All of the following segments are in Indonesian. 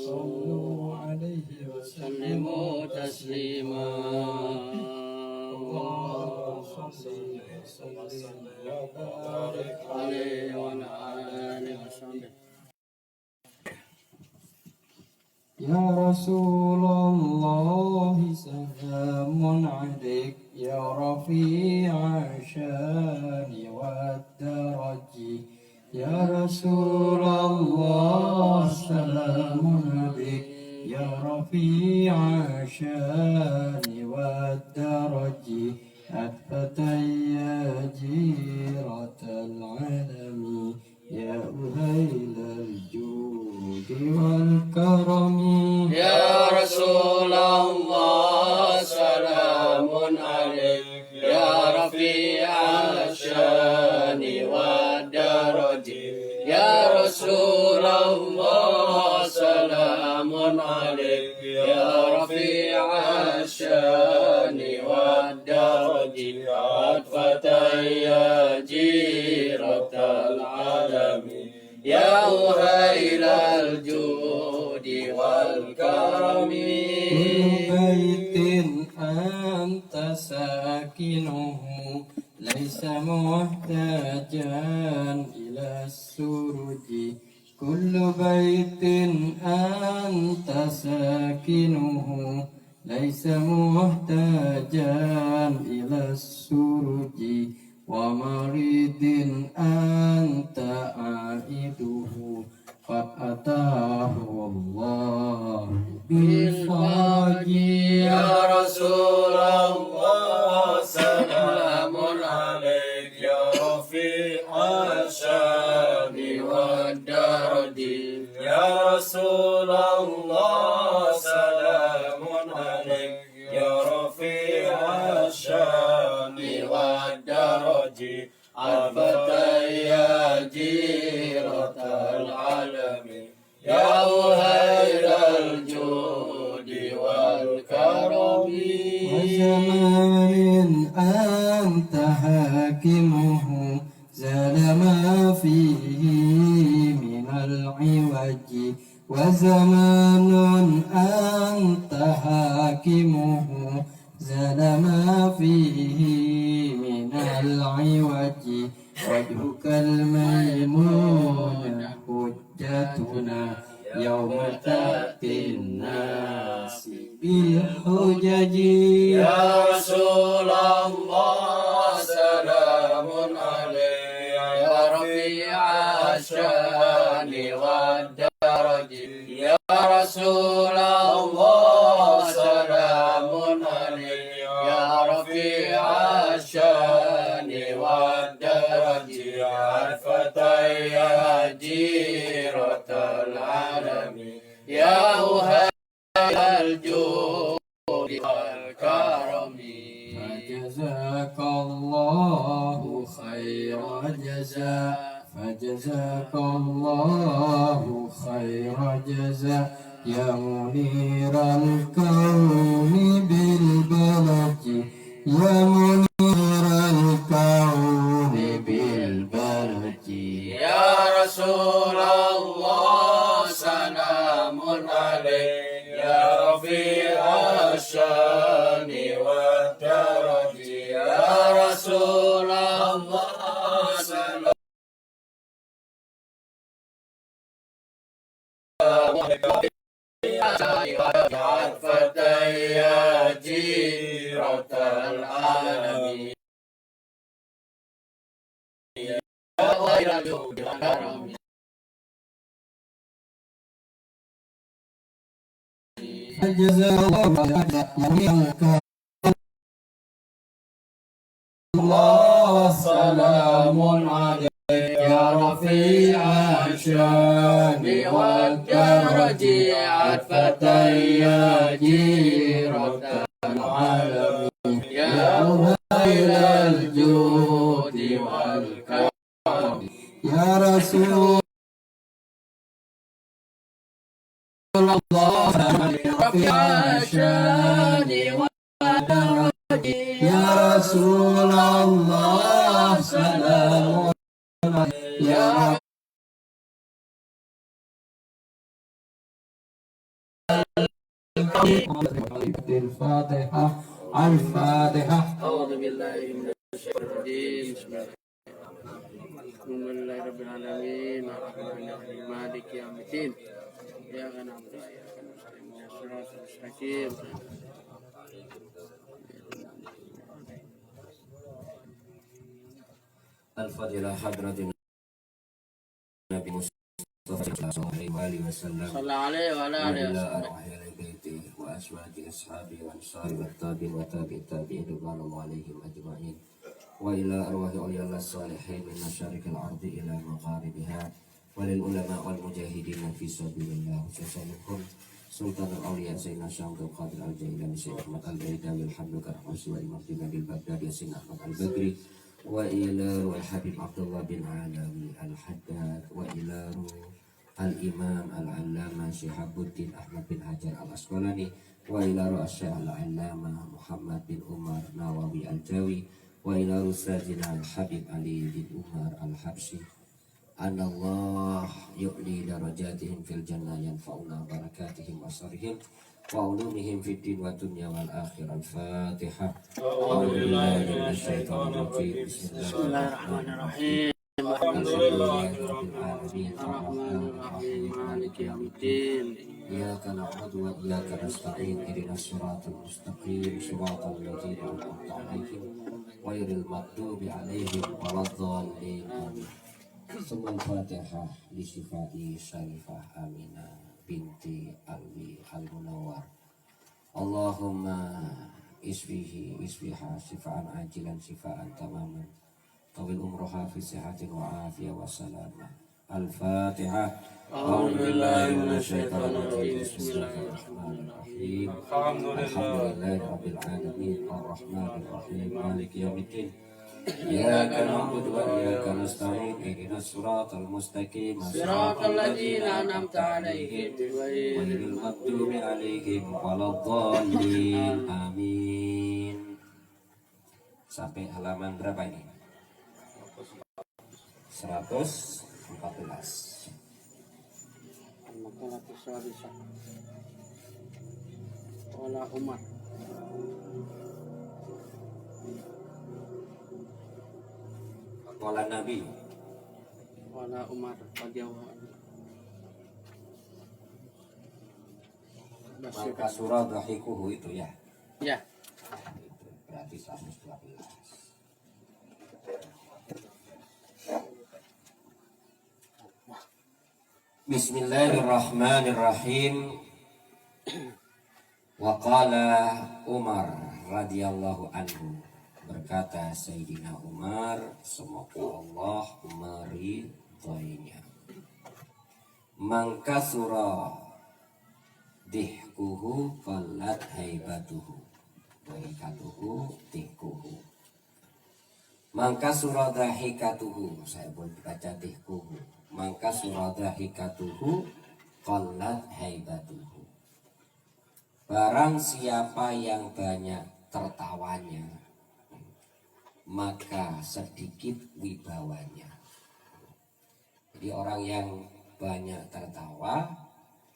صلوا عليه وسلموا تسليما اللهم صل وسلم وبارك عليه وعلى آله وصحبه. يا رسول الله سلام عليك يا رفيع الشان والدرج يا رسول الله سلام عليك يا رفيع الشان والدرج أثبت يا جيرة العالم يا أهيل الجود والكرم يا رسول الله سلام عليك يا رفيع الشان والدرج يا رسول الله سلام عليك يا رفيع الشان والدرج عطفة يا جيرة العالم يا أهيل الجود والكرم كل بيت أنت ساكنه ليس محتاجا إلى السرج كل بيت أنت ساكنه ليس محتاجا إلى السرج ومريض أنت عائده قد أتاه الله بالفرج يا رسول الله سلام عليك يا رفيع الشان والدرج يا رسول الله سلام عليك يا رفيع الشان والدرج عرفت يا جيرة العالم يا أهيل الجود والكرم وزمان أنت حاكمه زال ما فيه من العوج وزمان أنت حاكمه زال ما فيه من العوج وجهك الميمون حجتنا يوم تأتي الناس بالحجج يا رسول الله سلام عليك يا رفيع الشان والدرج يا رسول الله سلام عليك يا رفيع الشان والدرج عرفة يا جيرة العالم يا أهيل الجود والكرم فجزاك الله خير جزاء فجزاك الله خير جزاء يا منير الكون بالبلد يا منير الكون بالبلد يا رسول الله سلام عليك يا رفيع الشان والدرج يا رسول الله سلام عرفت يا جيرة العالم يا غير الجود والكرم الله سلام عليك يا رفيع الشان والدرج عرفة يا جيرة العالم يا أهيل الجود والكرم يا رسول الله رفيع الشان والدرج يا رسول الله سلام عليك يا الفاتحة الفاتحة أعوذ بالله من الشيطان الرجيم بسم الله الحمد لله رب العالمين الرحمن الرحيم مالك يوم الدين إياك نعبد وإياك نستعين اهدنا الصراط المستقيم الفضيلة حضرة النبي مصطفى صلى الله عليه وسلم صلى عليه وعلى آله وإلى وصحبه أرواح أهل بيته وأزواج أصحابه وأنصار والتابعين وتابع التابعين رضوان الله عليهم أجمعين وإلى أرواح أولياء الله الصالحين من مشارق الأرض إلى مغاربها وللعلماء والمجاهدين في سبيل الله خصوصا منهم سلطان الأولياء سيدنا الشيخ عبد القادر الجيلاني سيد أحمد البيداوي الحمد كرمسي وإمام جناب البغدادي سيدنا أحمد البدري وإلى الحبيب عبد الله بن علوي الحداد وإلى الإمام العلامة شهاب الدين أحمد بن حجر الأسقلاني وإلى الشيخ العلامة محمد بن عمر نووي الجاوي وإلى أستاذنا الحبيب علي بن عمر الحبشي أن الله يؤلي درجاتهم في الجنة ينفعنا بركاتهم وصرهم وعلومهم في الدين والدنيا والآخرة الفاتحة أعوذ بالله من الشيطان الرجيم بسم الله الرحمن الرحيم الحمد لله رب العالمين الرحمن الرحيم مالك يوم الدين إياك نعبد وإياك نستعين اهدنا الصراط المستقيم صراط الذين أنعمت عليهم غير المغضوب عليهم ولا الضالين آمين ثم الفاتحة لشفاء شريفة آمنة بنت علوي المنور اللهم اشفيها شفاء عاجلا شفاء تماما طول عمرها في صحة وعافية وسلامة الفاتحة أعوذ بالله من الشيطان الرجيم بسم الله الرحمن الرحيم الحمد لله رب العالمين الرحمن الرحيم مالك يوم الدين إياك نعبد وإياك نستعين اهدنا الصراط المستقيم صراط الذين أنعمت عليهم غير المغضوب عليهم ولا الضالين آمين. Sampai halaman berapa ini? 114. المقالة السادسة قال عمر Qala Nabi قال عمر رضي الله عنه maka surah dhahikuhu itu ya. Ya, Itu berarti 112. Bismillahirrahmanirrahim. Wa qala Umar radhiyallahu anhu, berkata Sayyidina Umar, semoga Allah meridhoinya, mangkasura dihkuhu qalat haibatuhu dhahikatuhu dihkuhu mangkasura dhahikatuhu, saya boleh baca dihkuhu, mangkasura dhahikatuhu qalat haibatuhu, barang siapa yang banyak tertawanya maka sedikit wibawanya. Jadi orang yang banyak tertawa,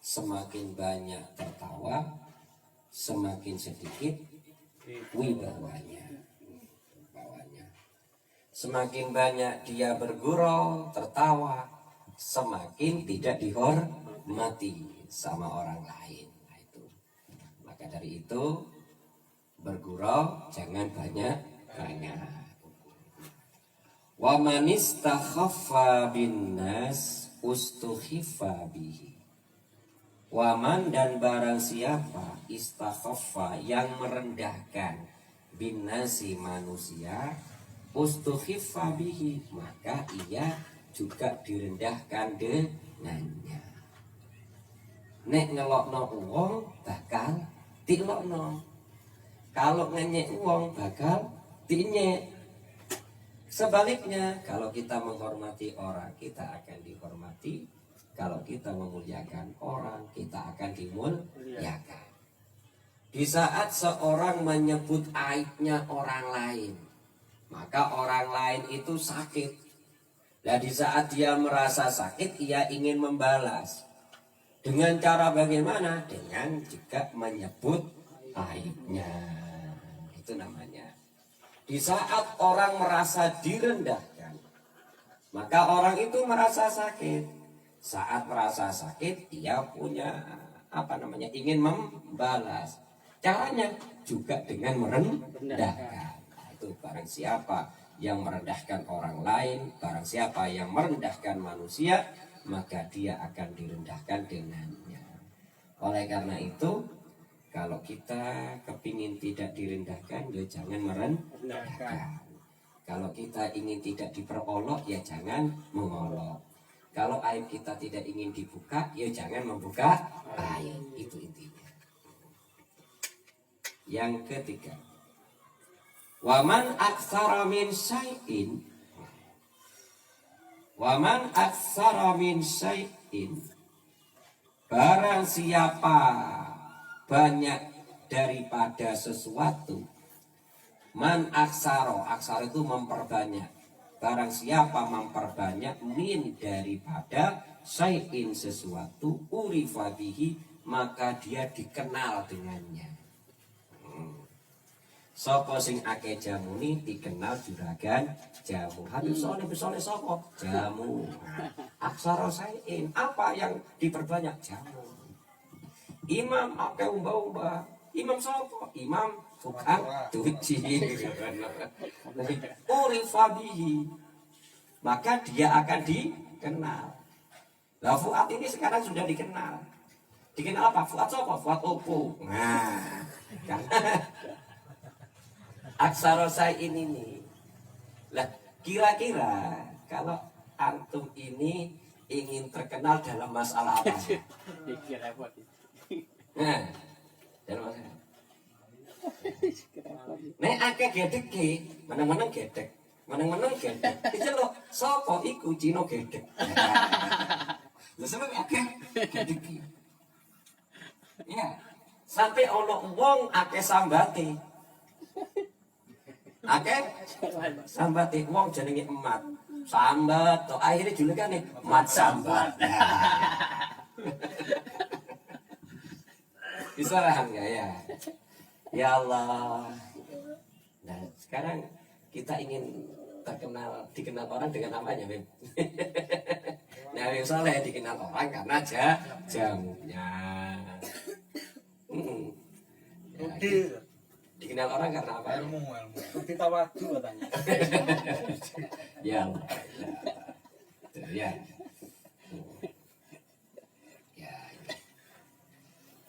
semakin banyak tertawa, semakin sedikit wibawanya. Semakin banyak dia bergurau, tertawa, semakin tidak dihormati sama orang lain. Nah, itu. Maka dari itu bergurau jangan banyak-banyak. Wa man istakhaffa bin nas ustukhiffa bihi. Waman, dan barang siapa istakhaffa yang merendahkan bin nasi manusia ustukhiffa bihi, maka ia juga direndahkan dengannya. Nek ngelokno uang bakal dilokno, kalau ngenyek uang bakal dinyek. Sebaliknya, kalau kita menghormati orang, kita akan dihormati. Kalau kita memuliakan orang, kita akan dimuliakan. Di saat seorang menyebut aibnya orang lain, maka orang lain itu sakit. Dan di saat dia merasa sakit, ia ingin membalas Dengan cara bagaimana? Dengan juga menyebut aibnya. Itu namanya. Di saat orang merasa direndahkan, maka orang itu merasa sakit. Saat merasa sakit, dia punya ingin membalas. Caranya juga dengan merendahkan. Nah, itu barang siapa yang merendahkan orang lain, barang siapa yang merendahkan manusia, maka dia akan direndahkan dengannya. Oleh karena itu, kalau kita kepingin tidak direndahkan, ya jangan merendahkan. Kalau kita ingin tidak diperolok, ya jangan mengolok. Kalau aib kita tidak ingin dibuka, ya jangan membuka aib. Itu intinya. Yang ketiga, waman aksara min syai'in, waman aksara min syai'in, barang siapa banyak daripada sesuatu. Man aksaro, aksaro itu memperbanyak. Barang siapa memperbanyak min daripada syai'in sesuatu, urifa bihi, maka dia dikenal dengannya. Sopo sing akeh jamuni dikenal juragan jamu. Habib soleh sopo jamu. Aksara syai'in, apa yang diperbanyak? Jamu. Imam akeh umba-umba. Imam sopo? Imam tukang cuci. Urifa bihi, maka dia akan dikenal. Lah Fuad ini sekarang sudah dikenal. Dikenal apa? Fuad sopo? Fuad Oppo. Nah, karena aksara syai'in ini. Lah kira-kira kalau antum ini ingin terkenal dalam masalah apa? Nah, dalam masalah. Nek akeh gedek ki, meneng-meneng gedek. Meneng-meneng gedek. Iki lho, sapa iku Cino gedek. Lha sampe akeh gedek ki. Ya, sampai ono wong akeh sambate. Akeh sambate wong jenenge emat. Sambat to akhirnya julukane mat sambat. Bisa enggak ya? Ya Allah. Nah, sekarang kita ingin dikenal orang dengan apanya, Beb? Nah, misalnya dikenal orang karena jamunya. Ya, dikenal orang karena apa? Ilmu. Bukti tawadu katanya. Ya. Ya. Ya.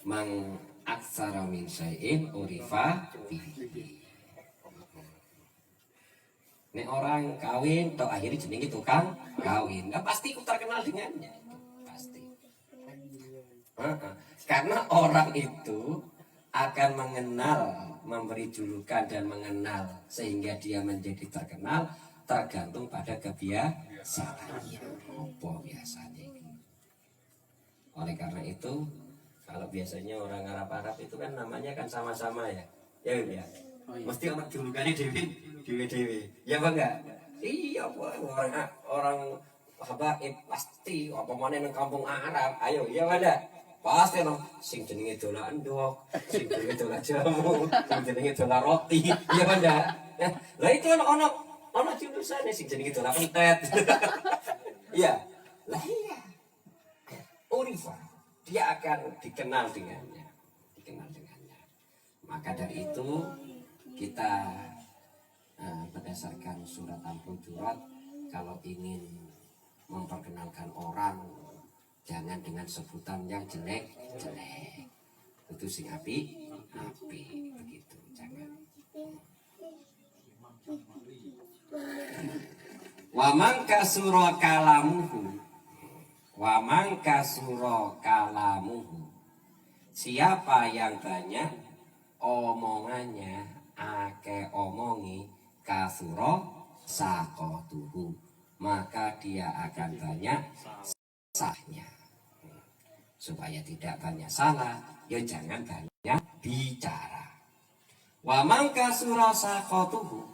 Mang aksara min syai'in urifa bihi. Nek orang kawin atau akhirnya jenenge tukang kawin, nggak pasti terkenal dengannya, pasti. Karena orang itu akan mengenal, memberi julukan dan mengenal sehingga dia menjadi terkenal tergantung pada kebiasaannya. Apa biasanya? Oleh karena itu, kalau biasanya orang Arab itu kan namanya kan sama-sama ya, ya. Oh, iya. Mesti orang julukannya dewi. Ya bang enggak? Iya orang habaib pasti apa mana nang kampung Arab. Ayo ya ada. Pasti no sing jenenge dolan endok, sing jenenge dolan jamu, sing jenenge dolan roti. Ya ada. Lah itu ono jurusannya sing jenenge dolan pentet. Iya. Lah iya. Urifa, dia akan dikenal dengannya. Maka dari itu kita berdasarkan surat Al-Hujurat, kalau ingin memperkenalkan orang jangan dengan sebutan yang jelek. Itu sing api begitu, jangan. Wa man kasura kalamuhu, siapa yang banyak omongannya, akeh omongi, kasura sakotuhu, maka dia akan banyak sahnya. Supaya tidak banyak salah, ya jangan banyak bicara. Wa man kasura sakotuhu,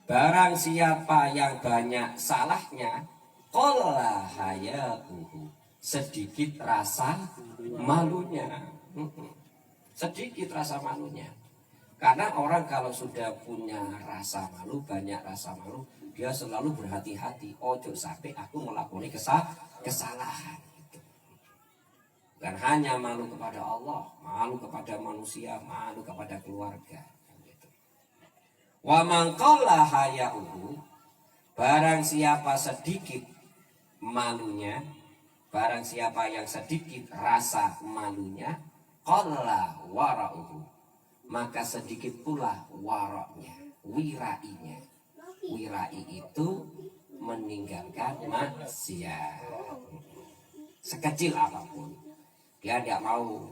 barang siapa yang banyak salahnya, qalla hayatuhu, sedikit rasa malunya. Sedikit rasa malunya. Karena orang kalau sudah punya rasa malu, banyak rasa malu, dia selalu berhati-hati. Ojo sampai aku melakukan kesalahan. Bukan hanya malu kepada Allah, malu kepada manusia, malu kepada keluarga. Wa man qalla haya'uhu, barang siapa sedikit malunya, barang siapa yang sedikit rasa malunya, qalla wara'uhu, maka sedikit pula wara'nya, wirainya. Wirai itu meninggalkan maksiat. Sekecil apapun, dia tidak mau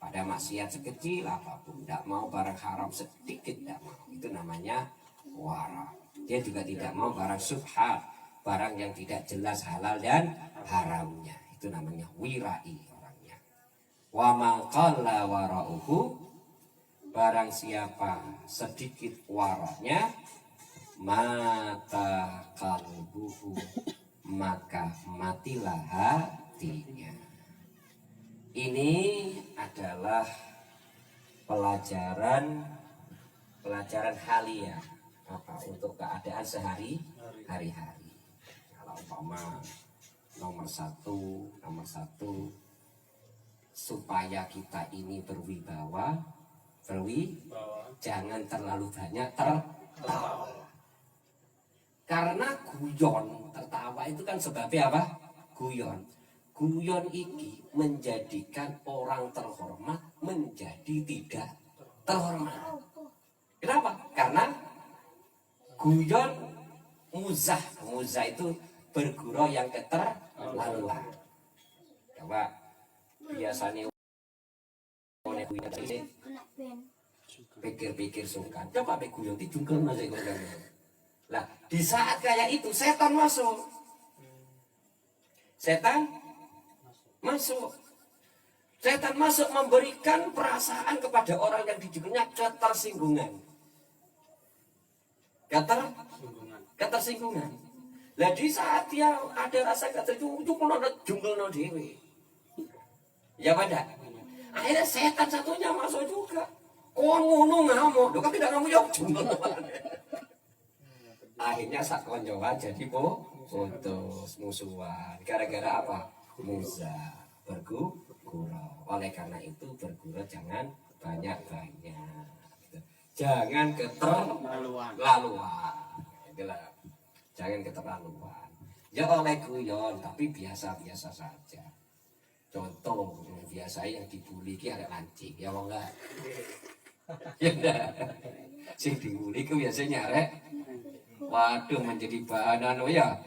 pada maksiat sekecil apapun, tidak mau barang haram sedikit, tidak mau. Itu namanya wara. Dia juga tidak mau barang subhat, barang yang tidak jelas halal dan haramnya. Itu namanya wirai orangnya. Wa man qalla wara'uhu, barang siapa sedikit waranya, mata qalbuhu, maka matilah hatinya. Ini adalah pelajaran halia untuk keadaan hari-hari. Kalau umpama nomor satu supaya kita ini berwibawa, jangan terlalu banyak tertawa. Karena guyon, tertawa itu kan sebabnya apa? Guyon iki menjadikan orang terhormat menjadi tidak terhormat. Kenapa? Karena guyon muzah itu bergurau yang keterlaluan. Coba biasanya pikir-pikir sungkan. Coba guyon itu jungkel masih kurang. Lah, di saat kayak itu setan masuk. Setan masuk memberikan perasaan kepada orang yang dijulukinya ketersinggungan. Ketersinggungan. Lah di saat dia ada rasa ketersinggungan, jungkel dewe. Ya pada. Akhirnya setan satunya masuk juga. Kon ngono ngamuk, kok tidak ngamuk yo jungkel. Akhirnya sak konjoan jadi putus musuhan. Gara-gara apa? Muza bergurau. Oleh karena itu bergurau jangan banyak-banyak. Jangan keterlaluan. Itulah. Jangan keterlaluan. Ya oleh guyon tapi biasa-biasa saja. Contoh biasa yang dibully ki arek lancing, ya wong enggak. Ya enggak. Sing dibully ku biasanya arek waduh menjadi bahan ya.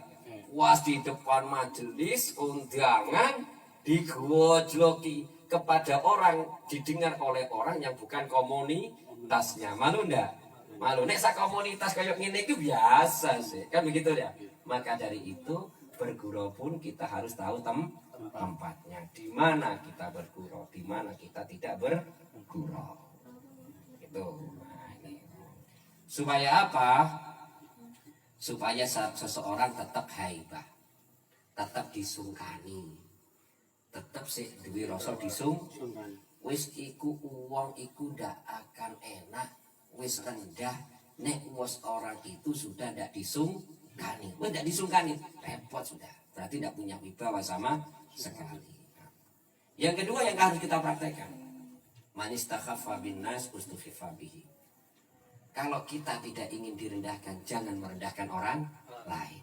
Was di depan majelis undangan digojloki kepada orang, didengar oleh orang yang bukan komunitasnya. Malu ndak? Malu. Nek sak komunitas kayak gini itu biasa sih. Kan begitu ya. Maka dari itu bergurau pun kita harus tahu tempatnya. Di mana kita bergurau, di mana kita tidak bergurau. Itu. Nah, ini. Supaya apa? Supaya seseorang tetap haibah, tetap disungkani, tetap sih duwe rasa disungkani. Wis iku uang iku ndak akan enak, wis rendah. Nek wis orang itu sudah ndak disungkani, wis ndak disungkani, repot sudah. Berarti ndak punya wibawa sama sekali. Yang kedua yang harus kita praktekkan, manis takhafa bin nas ustufifa bihi. Kalau kita tidak ingin direndahkan, jangan merendahkan orang lain.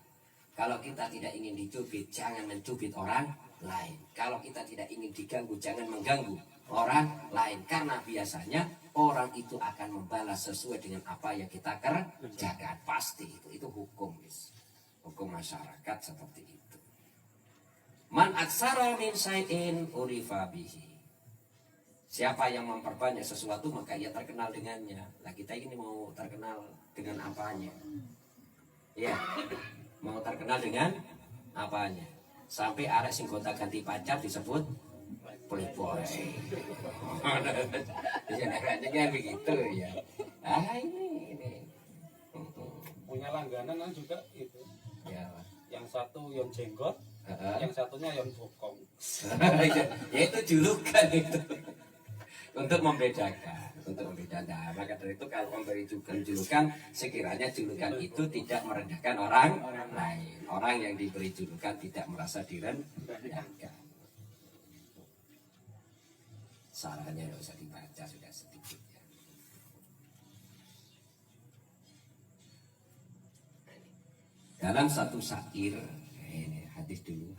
Kalau kita tidak ingin dicubit, jangan mencubit orang lain. Kalau kita tidak ingin diganggu, jangan mengganggu orang lain. Karena biasanya orang itu akan membalas sesuai dengan apa yang kita kerjakan. Pasti itu hukum. Hukum masyarakat seperti itu. Man aksara min syai'in urifa bihi. Siapa yang memperbanyak sesuatu maka ia terkenal dengannya. Lah kita ini mau terkenal dengan apanya? Ya, mau terkenal dengan apanya? Sampai arek sing gonta-ganti pacar disebut playboy. Jangan begitu ya. Ini. Punya langganan kan juga itu. Ya. Yang satu yang jenggot, yang satunya yang bokong. Ya itu julukan itu. Untuk membedakan. Maka dari itu kalau memberi julukan, sekiranya julukan itu tidak merendahkan orang lain. Orang yang diberi julukan tidak merasa direndahkan. Salahnya tidak usah dibaca, sudah sedikit ya. Dalam satu syair, ini hadis dulu.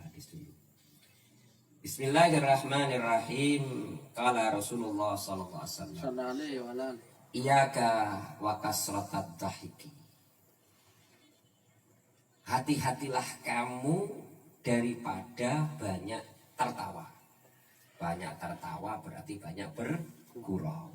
Bismillahirrahmanirrahim. Qala Rasulullah sallallahu alaihi wasallam. Iyaka wa kasratat dhahiki. Hati-hatilah kamu daripada banyak tertawa. Banyak tertawa berarti banyak bergurau.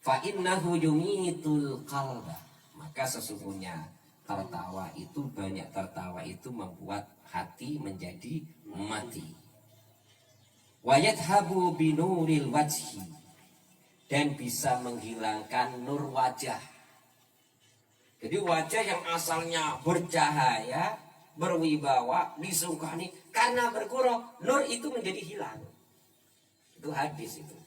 Fa innahu yumitul qalba. Maka sesungguhnya banyak tertawa itu membuat hati menjadi mati. Wa yadhabu binuril wajhi, dan bisa menghilangkan nur wajah. Jadi wajah yang asalnya bercahaya, berwibawa, disukani, karena bergurau, nur itu menjadi hilang. Itu hadis itu.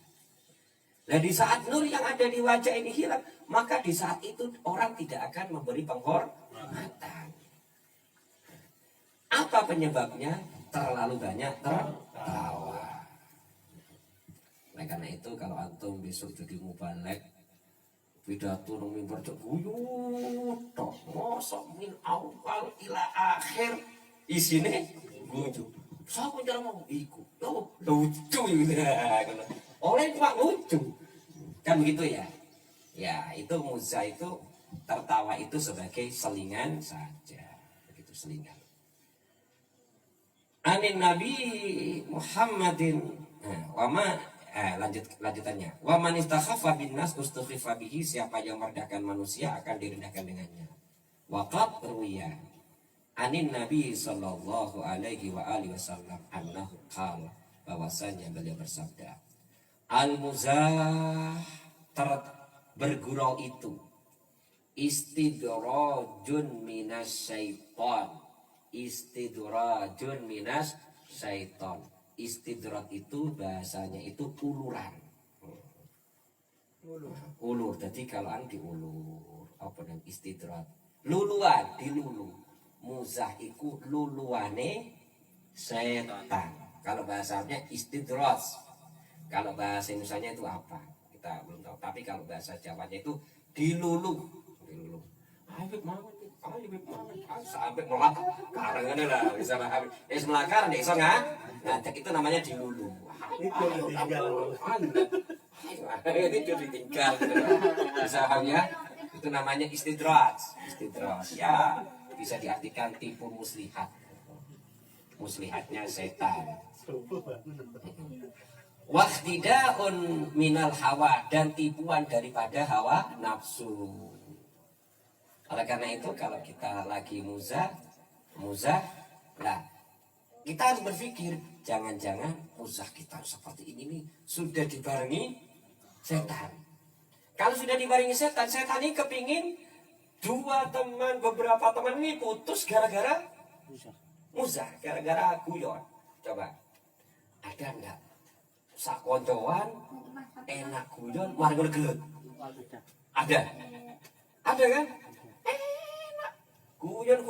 Nah di saat nur yang ada di wajah ini hilang, maka di saat itu orang tidak akan memberi penghormatan. Apa penyebabnya? Terlalu banyak tertawa. Nah karena itu kalau antum besok jadi mubalek, pidato nang mimbar guyut tok, mosok min awal ila akhir isine guyu. Sapa cara mau iku? Lucu gitu. Oleh cuma lucu. Kan begitu ya? Ya, itu muza itu tertawa itu sebagai selingan saja. Begitu selingan. Anin Nabi Muhammadin lanjutannya. Wa man istakhaffa bin nas ustakhifa bihi, siapa yang merendahkan manusia akan direndahkan dengannya. Wa qad ruwiya anin Nabi sallallahu alaihi wa alihi wasallam annahu qala, bahwasanya beliau bersabda, al-muzah bergurau itu istidrajun minas syaitan. Istidrajun minas syaitan. Istidrat itu bahasanya itu uluran. Ulur. Jadi kalau diulur, apa dengan istidrat? Luluan, dilulu. Muzah iku luluane setan. Kalau bahasanya istidrat. Kalau bahasa Indonesianya itu apa? Kita belum tahu. Tapi kalau bahasa Jawanya itu dilulu. Sampai melakar, karang lah bisa lah. Melakar, dek so nggak? Nah, itu namanya dilulu. Itu ditinggal. Bisa paham ya? Itu namanya istidrat. Ya, bisa diartikan tipu muslihat. Muslihatnya setan. Waqtidaun minal hawa, dan tipuan daripada hawa nafsu. Oleh karena itu kalau kita lagi muzah, nah kita harus berpikir, jangan-jangan muzah kita seperti ini nih sudah dibarengi setan. Kalau sudah dibarengi setan, setan ini kepingin beberapa teman ini putus gara-gara muzah, gara-gara guyon. Coba, ada enggak sakoncoan enak guyon warga gelut? Ada kan? Enak guyon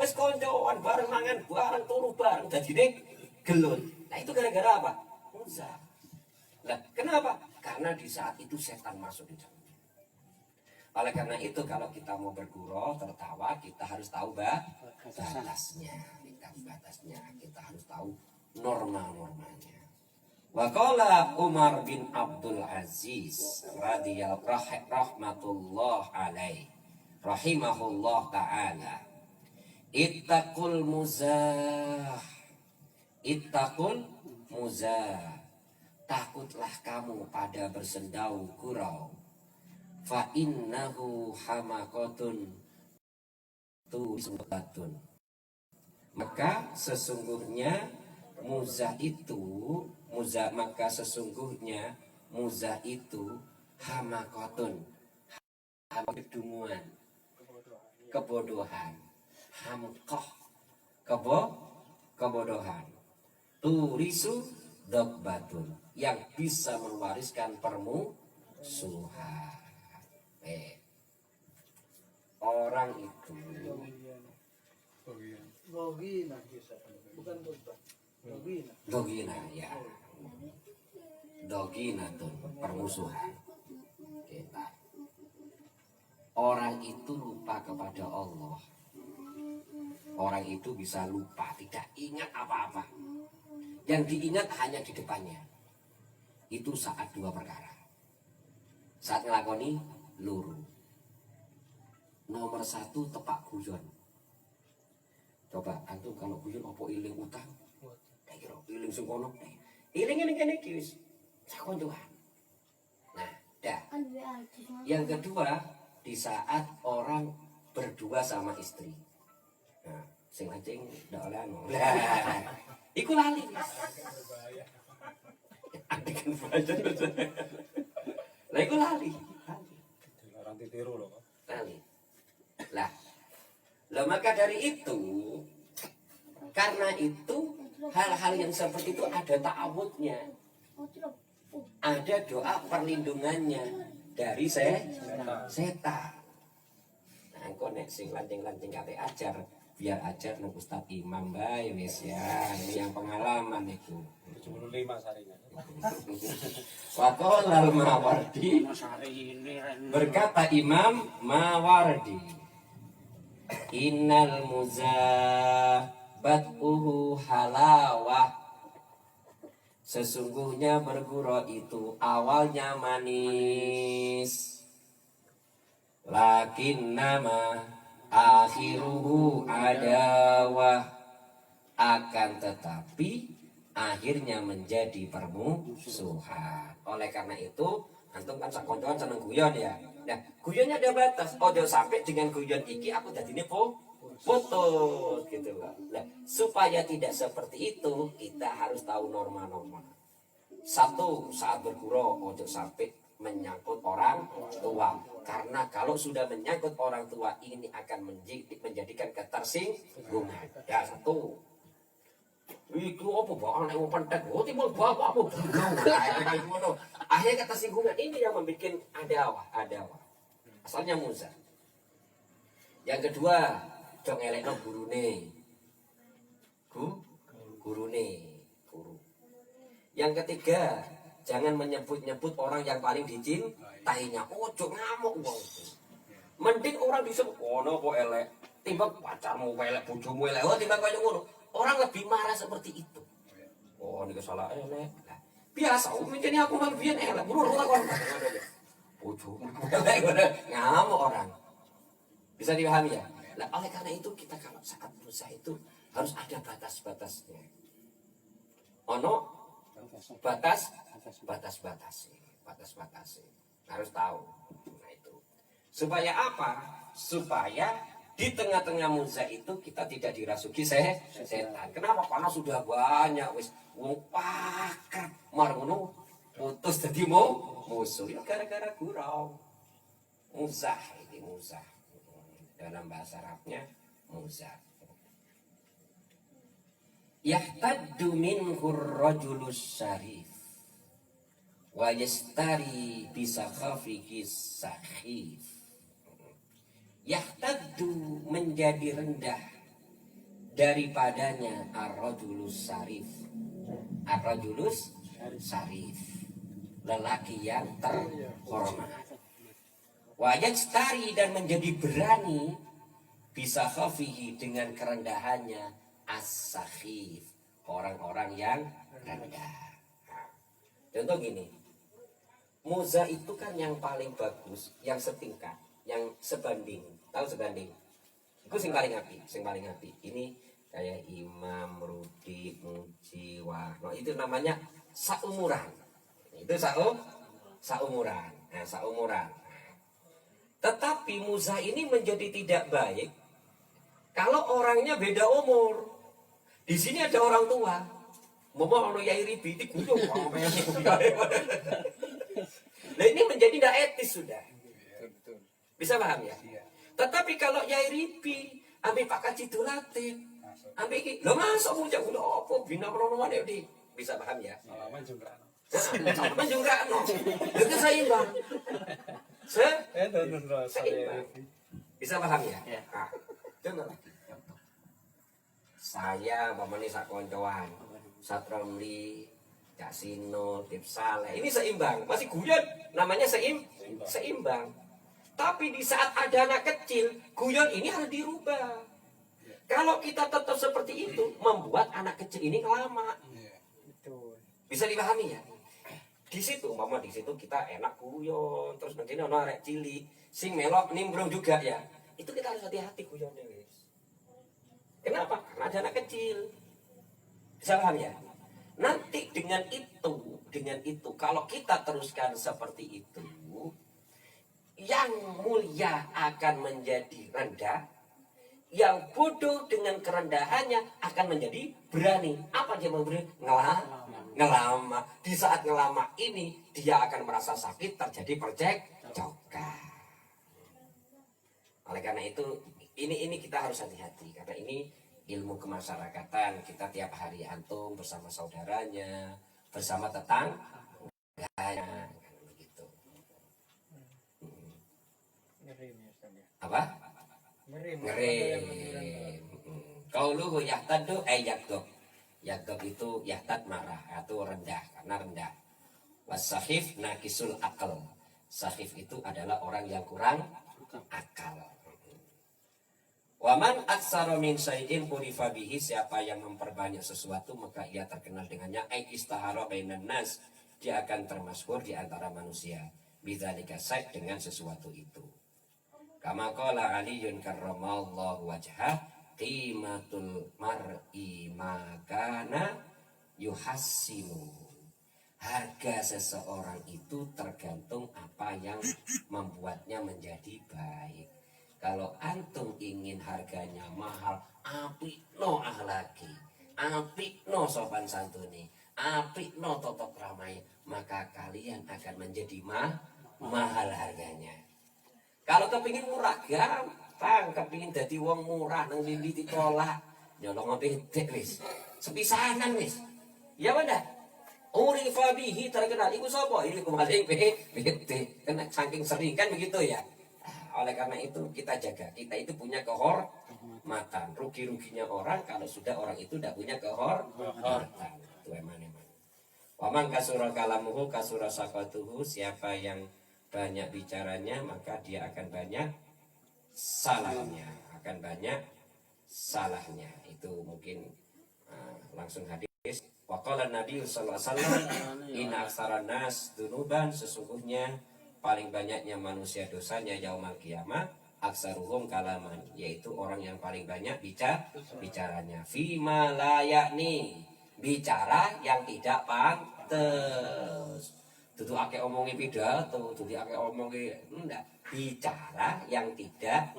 wis koncoan bareng mangan bareng turu bareng dadine gelut. Nah itu gara-gara apa? Muzah. Nah kenapa? Karena di saat itu setan masuk di dalam. Oleh karena itu kalau kita mau bergurau tertawa, kita harus tahu batasnya. Kita harus tahu norma-normanya. Wa qala Umar bin Abdul Aziz radhiyallahu rahmatullah alaih rahimahullah ta'ala, ittaqul muzah, takutlah kamu pada bersendau gurau, fa innahu hamakotun tusubatun, maka sesungguhnya muzah itu hamakotun, kedunguan, kebodohan, hamkoh, kebodohan, turisu dokbatun, yang bisa mewariskan permusuhan. Orang itu Gogina, bukan dobat. Gogina. dogina, ya, dogina tuh permusuhan. Kita. Orang itu lupa kepada Allah. Orang itu bisa lupa, tidak ingat apa-apa. Yang diingat hanya di depannya. Itu saat dua perkara. Saat ngelakoni luru. Nomor satu, tepak guyon. Coba antum kalau guyon opo iling utang? Kayak kira iling sing kono. Iling ini wis sakoncoan. Nah, dah. Yang kedua, di saat orang berdua sama istri. Nah, sing anjing ndak oleh anu. Iku lali. Adegan baca. Lah iku lali. Dilarang ditiru loh. Lali. Lah, maka dari itu, karena itu hal-hal yang seperti itu ada ta'awudnya, ada doa perlindungannya dari setan. Nah, engko nek sing lancing-lancing kate ajar, biar ajar nang Ustaz Imam bae wis ya, ini yang pengalaman itu. 75 sarinya. Waqala al-Mawardi, berkata Imam Mawardi, innal muzabatuhu halawah, sesungguhnya bergurau itu awalnya manis, lakin nama akhiruhu adawah, akan tetapi akhirnya menjadi permusuhan. Oleh karena itu antum kan sakoncoan seneng guyon ya. Nah, guyonnya ada batas. Ojo sampai dengan guyon iki aku dadine putus gitu loh. Nah, supaya tidak seperti itu, kita harus tahu norma-norma. Satu, saat bergurau ojo sampai menyangkut orang tua. Karena kalau sudah menyangkut orang tua ini akan menjadikan ketersinggungan. Ya, satu. Itu apa bawa nek pentek, oh timbul bapakmu. Akhirnya ketersinggungan ini yang membuat adawah. Asalnya muza. Yang kedua, dong elekno gurune. Guru. Yang ketiga, jangan menyebut-nyebut orang yang paling dicintainya. Ojo ngamuk wong. Mending orang disebut ono kok elek, timbang pacarmu elek, bojomu elek, timbang kaya ngono. Orang lebih marah seperti itu. Oh, ini salah elek. Nah, biasa, mungkin aku malu biar elek. Buruk kon. Bojomu elek, ngamuk orang. Bisa dipahami ya? Nah, oleh karena itu kita kalau saat berusaha itu harus ada batas-batasnya. Ono batas. Harus tahu. Nah itu. Supaya apa? Supaya di tengah-tengah muza itu kita tidak dirasuki setan. Kenapa? Karena sudah banyak wis wong pakrab marngono putus dadi musuh. Ya gara-gara gurau. Muzah ini muzah. Dalam bahasa Arabnya muzah. Yahtaddu minhu ar-rajulus syarif wa yastari bisakhafihi sakhif. Yahtaddu menjadi rendah daripadanya ar-rajulus syarif. Ar-rajulus syarif, lelaki yang terhormat. Wa yastari dan menjadi berani bisakhafihi dengan kerendahannya as-sakhif, orang-orang yang rendah. Contoh gini, muza itu kan yang paling bagus, yang setingkat, yang sebanding. Tahu sebanding? Itu sing paling api. Ini kayak Imam Rudi, Muji, Warno, itu namanya saumuran. Itu saumuran. Nah, saumuran. Tetapi muza ini menjadi tidak baik kalau orangnya beda umur. Di sini ada orang tua. Mau ono Yai Ribi itu guyung. Nah ini menjadi tidak etis sudah. Bisa paham ya? Tetapi kalau Yai Ribi ambil Pak Kaji Dulatin, Ambil iki. Lho masuk bujang udah apa bina penolongan ya di. Bisa paham ya? Salaman juga. Salaman juga no. Itu seimbang. Seimbang. Bisa paham ya? Ya. Nah, dengar lagi. Saya pamane sak koncoan. Satramli, Cak Sino, Tip Saleh. Ini seimbang. Masih guyon. Namanya seimbang. Tapi di saat ada anak kecil, guyon ini harus dirubah. Kalau kita tetap seperti itu, membuat anak kecil ini lama. Bisa dipahami ya? Di situ, mama di situ kita enak guyon, terus nanti ono arek cilik, sing melok nimbrung juga ya. Itu kita harus hati-hati guyonnya, wis. Kenapa? Karena ada anak kecil. Bisa paham ya? Nanti dengan itu, kalau kita teruskan seperti itu, yang mulia akan menjadi rendah, yang bodoh dengan kerendahannya akan menjadi berani. Apa dia mau berani? Ngelama. Di saat ngelama ini, dia akan merasa sakit, terjadi percekcokan. Oleh karena itu, ini kita harus hati-hati. Karena ini ilmu kemasyarakatan. Kita tiap hari antum bersama saudaranya, bersama tetangganya. Begitu. Apa? Ngerim. Qauluhu yahtadu yahdub. Yahdub itu yahtad marah atau rendah, karena rendah. Wasahif nakisul akal. Sahif itu adalah orang yang kurang akal. Waman aksara min syai'in urifa bihi, siapa yang memperbanyak sesuatu maka ia terkenal dengannya. Ai istahara bainan nas, dia akan termasyhur di antara manusia. Bidzalika syai' dengan sesuatu itu. Kama qala Aliyun karramallahu wajhah, qimatul mar'i makana yuhassinu. Harga seseorang itu tergantung apa yang membuatnya menjadi baik. Kalau antum ingin harganya mahal, apikno akhlaki, apikno sopan santuni, apikno totok ramai, maka kalian akan menjadi mahal harganya. Kalau kepingin murah, gampang. Kepingin jadi wong murah, nang lindi ditolak, nyolong bedek wis, sepisanan wis. Ya benar. Urifa bihi terkenal. Iku sapa? Ini kumaling bedek. Karena saking sering kan begitu ya. Oleh karena itu kita jaga. Kita itu punya kehormatan. Rugi-ruginya orang kalau sudah orang itu tidak punya kehormatan. Itu emang. Waman kasura kalamuhu kasura sakatuhu. Siapa yang banyak bicaranya maka dia akan banyak salahnya. Itu mungkin langsung hadis. Waqala Nabi sallallahu alaihi wasallam, inna aksaran nas dunuban, sesungguhnya paling banyaknya manusia dosanya yaumal qiyamah aksaruhum kalaman, yaitu orang yang paling banyak bicaranya. Fima la yakni, bicara yang tidak pantas. Dudu akeh omongi pidato, dudu akeh omongi enggak, bicara yang tidak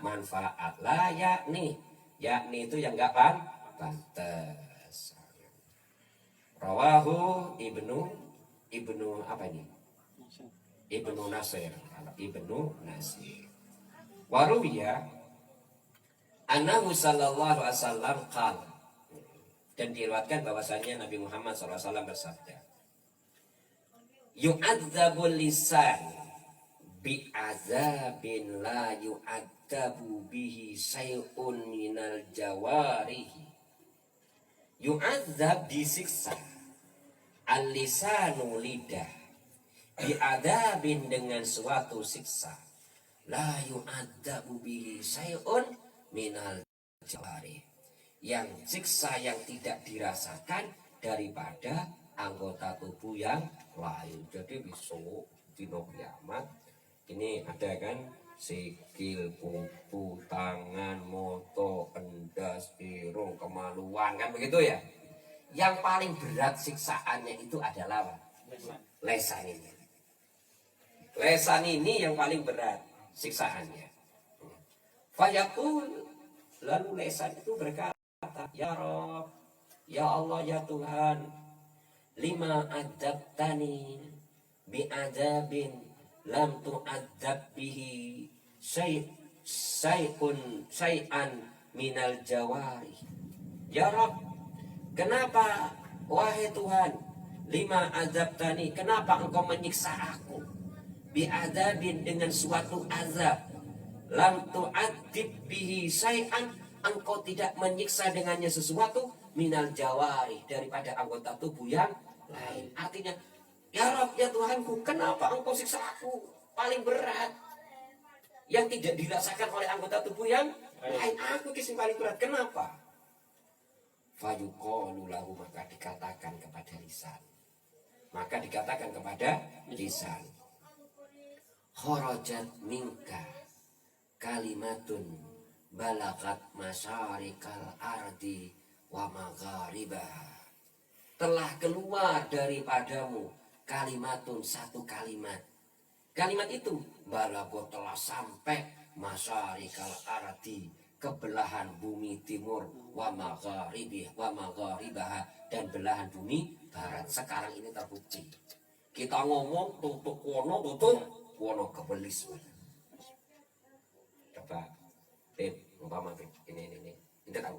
manfaat. La yakni itu yang enggak pantas. Rawahu Ibnu apa ini? Ibnu Nasir. Warubiya annahu sallallahu alaihi wasallam qala, dan diriwayatkan bahwasanya Nabi Muhammad SAW bersabda, yu'adzabul lisan bi'azabin la yu'adzabu bihi say'un minal jawarihi. Yu'adzab, disiksa, al-lisanu lidah, bi'adzabin dengan suatu siksa, la yu'adzabu bihi say'un minal jawarihi, yang siksa yang tidak dirasakan daripada anggota tubuh yang lain. Jadi besok dino kiamat ini ada kan sikil, pupu, tangan, moto, endas, irung, kemaluan, kan begitu ya. Yang paling berat siksaannya itu adalah apa? Lesan ini. Lesan ini yang paling berat siksaannya. Fayaqul, lalu lesan itu berkata, ya Rabb, ya Allah, ya Tuhan, lima adzabtani bi'adzabin lam tu'adzab bihi syai'an minal jawari. Ya Rabb, kenapa wahai Tuhan, lima azabtani, kenapa engkau menyiksa aku bi'adzabin, dengan suatu azab, lam tu'adzib bihi syai'an, engkau tidak menyiksa dengannya sesuatu, minal jawari, daripada anggota tubuh yang lain. Artinya, ya Rabb, ya Tuhanku, kenapa engkau siksa aku paling berat yang tidak dirasakan oleh anggota tubuh yang lain? Aku kisah paling berat, kenapa? Fayuqalu lahu, maka dikatakan kepada lisan, maka dikatakan kepada lisan, kharajat minka kalimatun balagat masyarikal ardi wa magharibaha, telah keluar daripadamu kalimatun, satu kalimat. Kalimat itu balagot, telah sampai masyarikal ardi, kebelahan bumi timur, wa magharibaha, dan belahan bumi barat. Sekarang ini terbukti. Kita ngomong tutup wono kebelis. Coba umpama ini tahu.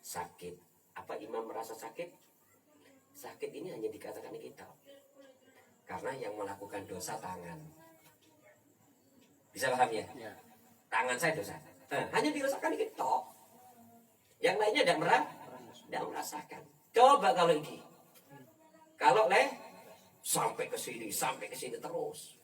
Sakit. Apa imam merasa sakit? Sakit ini hanya dikatakan kita. Karena yang melakukan dosa tangan. Bisa paham ya? Ya. Tangan saya dosa. Hanya dirasakan kita. Yang lainnya tidak merasakan. Coba kalau ini. Kalau sampai ke sini terus.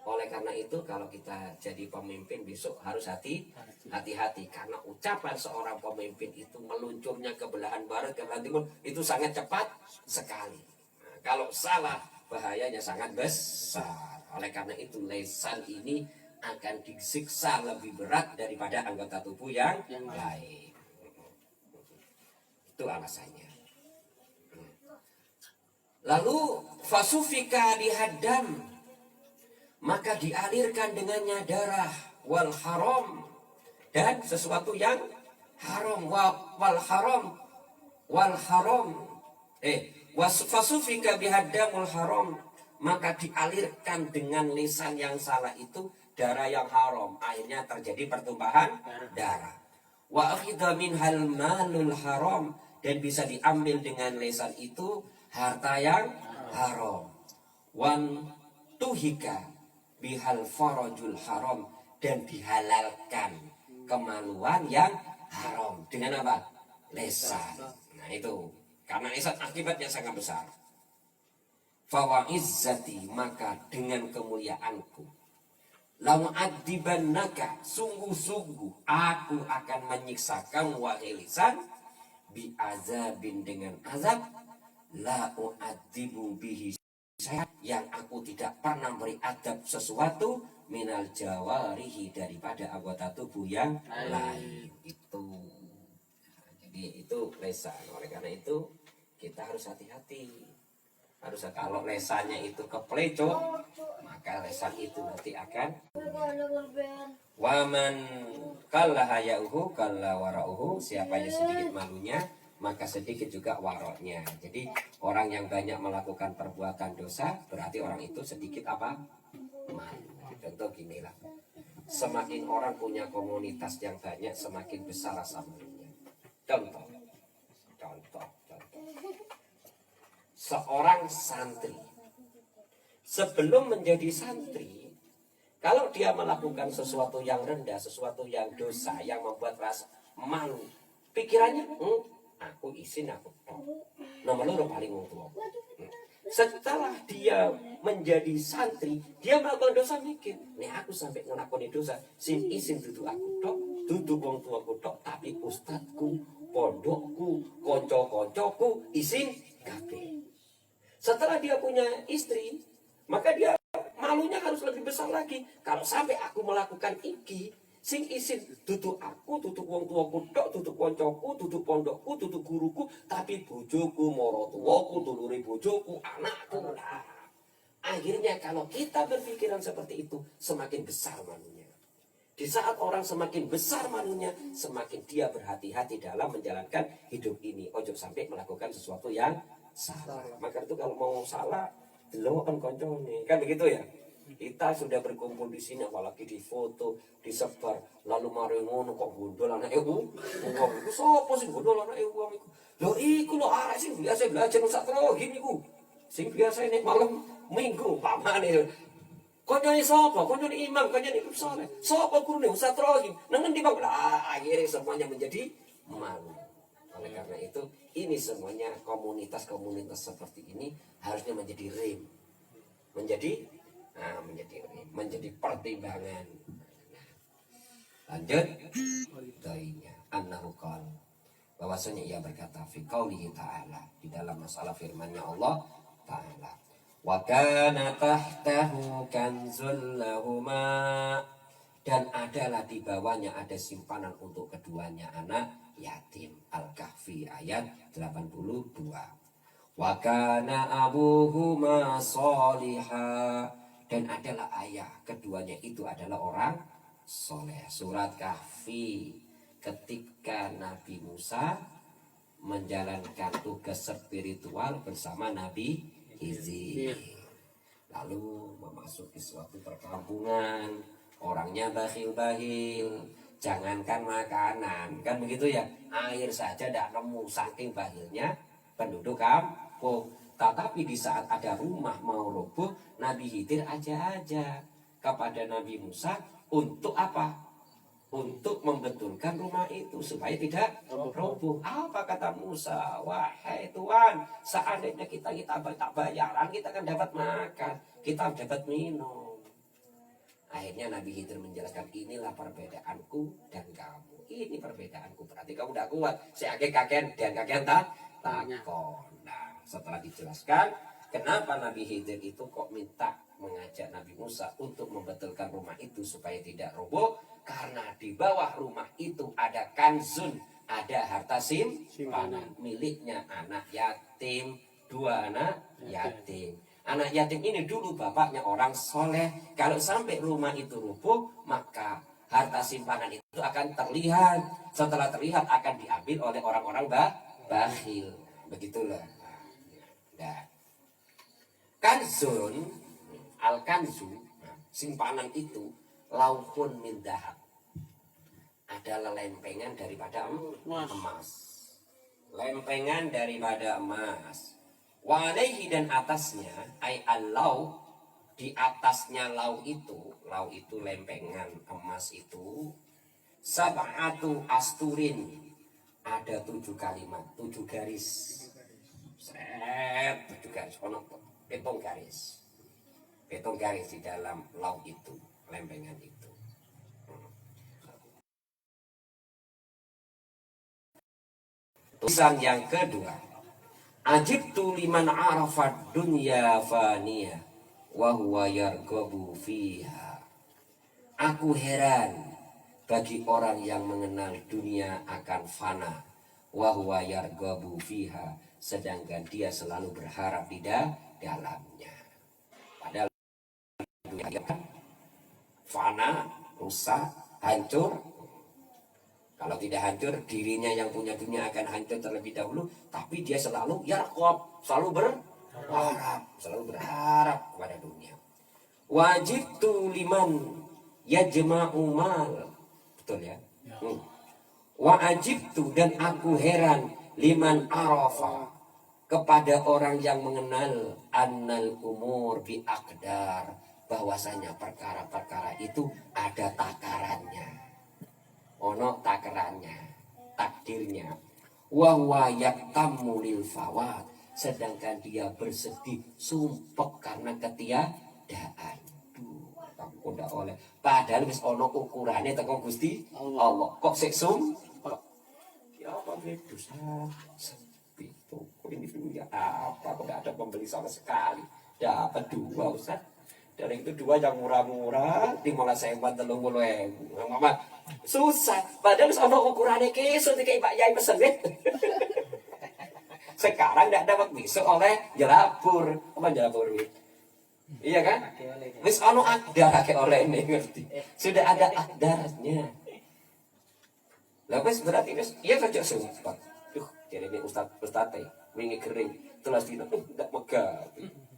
Oleh karena itu, kalau kita jadi pemimpin besok harus hati-hati, karena ucapan seorang pemimpin itu meluncurnya ke belahan barat, ke belahan timur, itu sangat cepat sekali. Nah, kalau salah, bahayanya sangat besar. Oleh karena itu, lisan ini akan disiksa lebih berat daripada anggota tubuh yang lain. Itu alasannya. Lalu fasufika bihadam, maka dialirkan dengannya darah, wal haram, dan sesuatu yang haram, fasufika bihadamul haram, maka dialirkan dengan lisan yang salah itu darah yang haram, akhirnya terjadi pertumpahan darah. Wa akhidha minhal malul haram, dan bisa diambil dengan lisan itu harta yang haram. Wan tuhika bihal farajul haram, dan dihalalkan kemaluan yang haram dengan apa? Lisan. Nah itu, karena lisan akibatnya sangat besar. Fawa izzati, maka dengan kemuliaanku, lam adibannaka, sungguh-sungguh aku akan menyiksa kamu wahai lisan, bi azabin, dengan azab, la u'adzibu bihi, yang aku tidak pernah beri adab sesuatu, minal jawarihi, daripada anggota tubuh yang lain. Itu. Jadi itu lisan. Oleh karena itu kita harus hati-hati. Kalau lesannya itu keplecot, maka lesan itu nanti akan waman kalla hayauhu kalla warauhu, siapa yang sedikit malunya maka sedikit juga waroknya. Jadi orang yang banyak melakukan perbuatan dosa, berarti orang itu sedikit apa? Malu. Contoh gini lah, semakin orang punya komunitas yang banyak, semakin besar rasa malunya. Contoh. Seorang santri, sebelum menjadi santri, kalau dia melakukan sesuatu yang rendah, sesuatu yang dosa, yang membuat rasa malu, pikirannya, aku isin, aku nomor loro paling tua. Setelah dia menjadi santri, dia melakukan dosa, mikir, nih aku sampai ngelakoni dosa, sin isin duduk aku tok, duduk wong tuaku tok, tapi ustadku, pondokku, konco-koncoku isin kabeh. Setelah dia punya istri, maka dia malunya harus lebih besar lagi. Kalau sampai aku melakukan iki, sing isin tutup aku, tutup wong tuaku tok, tutup koncoku, tutup pondokku, tutup guruku, tapi bojoku, morotuaku, dulure bojoku, anakku lah. Akhirnya kalau kita berpikiran seperti itu, semakin besar malunya. Di saat orang semakin besar malunya, semakin dia berhati-hati dalam menjalankan hidup ini. Ojo sampai melakukan sesuatu yang salah. Maka itu kalau mau salah, deloken koncone, kan begitu ya. Kita sudah berkumpul di sini, apalagi di foto, disebar, lalu mari ngono kok gundul anak uang itu sopo sih gundul anak uang itu? Lo iku lo arek sing biasa belajar sakro gini ku, sing biasa ini malam minggu pamane. Konyol sapa? Konyol imam, konyol imam soleh. Sapa gurune sakro gini? Nang ngendi bang? Akhirnya semuanya menjadi malu. Oleh karena itu, ini semuanya komunitas-komunitas seperti ini harusnya menjadi rem, menjadi menjadi pertimbangan. Lanjut doinya annahu qala, bahwasanya ia berkata fi qaulihi ta'ala, di dalam masalah firman-Nya Allah Ta'ala, wa kana tahtahu kanzul lahuma, dan adalah di bawahnya ada simpanan untuk keduanya anak yatim. Al-Kahfi ayat 82. Wa kana abuhuma sholiha, dan adalah ayah keduanya itu adalah orang soleh. Surat Kahfi, ketika Nabi Musa menjalankan tugas spiritual bersama Nabi Khidir, lalu memasuki suatu perkampungan, orangnya bakhil-bakhil, jangankan makanan, kan begitu ya, air saja tidak nemu saking bakhilnya penduduk kampung. Tetapi di saat ada rumah mau roboh, Nabi Khidir aja kepada Nabi Musa untuk apa? Untuk membetulkan rumah itu supaya tidak roboh. Apa kata Musa? Wahai Tuhan, seandainya kita tak bayaran, kita akan dapat makan, kita dapat minum. Akhirnya Nabi Khidir menjelaskan, inilah perbedaanku dan kamu. Ini perbedaanku, berarti kamu tidak kuat. Saya kakek dan kakek takon. Nah, setelah dijelaskan kenapa Nabi Khidir itu kok minta mengajak Nabi Musa untuk membetulkan rumah itu supaya tidak roboh, karena di bawah rumah itu ada kanzun, ada harta simpanan miliknya anak yatim, 2 anak yatim. Anak yatim ini dulu bapaknya orang soleh. Kalau sampai rumah itu roboh, maka harta simpanan itu akan terlihat. Setelah terlihat akan diambil oleh orang-orang bakhil. Begitulah. Nah, kanzun, al-kanzu, simpanan itu lauhun min dahab, adalah lempengan daripada emas. Lempengan daripada emas. Walaihi, dan atasnya, ay al-lau, di atasnya lau itu lempengan emas itu, sab'atu asturin, ada 7 kalimat, 7 garis. 7 garis, petong garis di dalam lau itu, lempengan itu. Tulisan yang kedua, ajibtu liman arafat dunya faniyah wa huwa yarghabu fiha. Aku heran bagi orang yang mengenal dunia akan fana, wa huwa yarghabu fiha, sedangkan dia selalu berharap di dalamnya. Padahal dunia fana, rusak, hancur. Kalau tidak hancur, dirinya yang punya dunia akan hancur terlebih dahulu. Tapi dia selalu selalu berharap kepada dunia. Wajib tu liman yajma'u mal. Betul ya? Wajib tu, dan aku heran, liman arafa, kepada orang yang mengenal annal umur bi aqdar, bahwasanya perkara-perkara itu ada takarannya. Ono takarannya, takdirnya. Wa huwa yaktamu lil fawat, sedangkan dia bersedih sumpek karena ketiadaan. Kamu ndak oleh, padahal wis ono ukurane teko Gusti Allah. Kok sik sumpek? Ya apa dosa? Sepi toko ini punya apa? Kok enggak ada pembeli sama sekali. Dapat 2 Ustaz. Dari itu 2 yang murah-murah, 15.000, 30.000. Mama susah, padahal sama ukurannya kesel kayak Pak Yai pesen deh. Sekarang tidak dapat besok oleh jelapur, apa jelapur? Iya kan? Wis ono akdar kayak oleh ini, ngerti? Sudah ada akdarnya. Lah wis berarti wis iya saja sempat. Jadi ini ustaz wingi kering, telas dina ndak megah.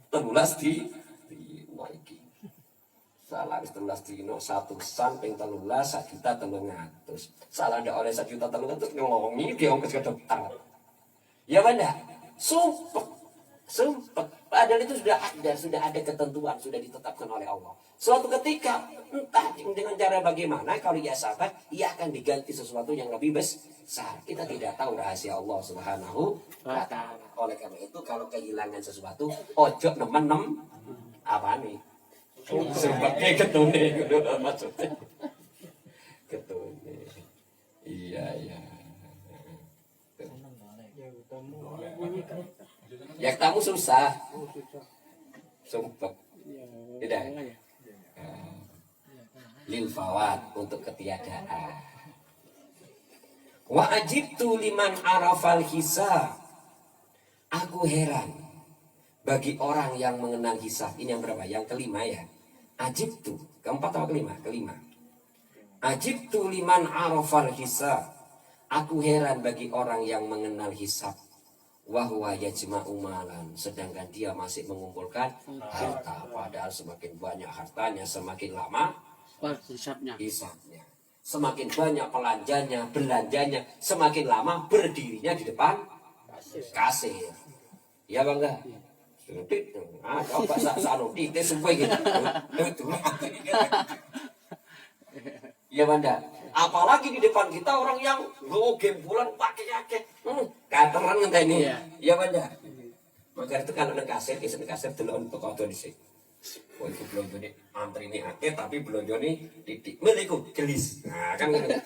Telulas di iki. Salah wis 13 dino 1 ping 13 1.300.000. Salah ndak oleh 1.300.000 ngelongi diongkos ke dokter. Ya benda, sumpah. Padahal itu sudah ada ketentuan, sudah ditetapkan oleh Allah. Suatu ketika, entah dengan cara bagaimana, kalau ia sabar, ia akan diganti sesuatu yang lebih besar. Kita tidak tahu rahasia Allah Subhanahu wa Ta'ala. Oleh karena itu, kalau kehilangan sesuatu, ojo nemen apa nih? Sebagai ketune, maksudnya. Ketune. Iya. Ya kamu susah. Sumpah. Tidak. Lil fawat untuk ketiadaan. Wa ajibtu liman arafal hisab. Aku heran bagi orang yang mengenal hisab. Ini yang berapa? Yang kelima ya. Ajibtu. Keempat atau kelima? Kelima. Ajibtu liman arafal hisab. Aku heran bagi orang yang mengenal hisab. Wahwa yajma'u malan, sedangkan dia masih mengumpulkan harta. Padahal semakin banyak hartanya, semakin lama hisabnya. Semakin banyak belanjanya, semakin lama berdirinya di depan kasir. Ya bangga. Coba sanudi itu semua gitu. Ya banda. Apalagi di depan kita orang yang gembulan pakai kateran ngentah ini. Ya banda. Maka itu kalau nang kasir dulu untuk kau tuh disini. Oh itu belum jadi antri ini akhir tapi belum jadi titik. Meliku gelis. Nah kan gitu.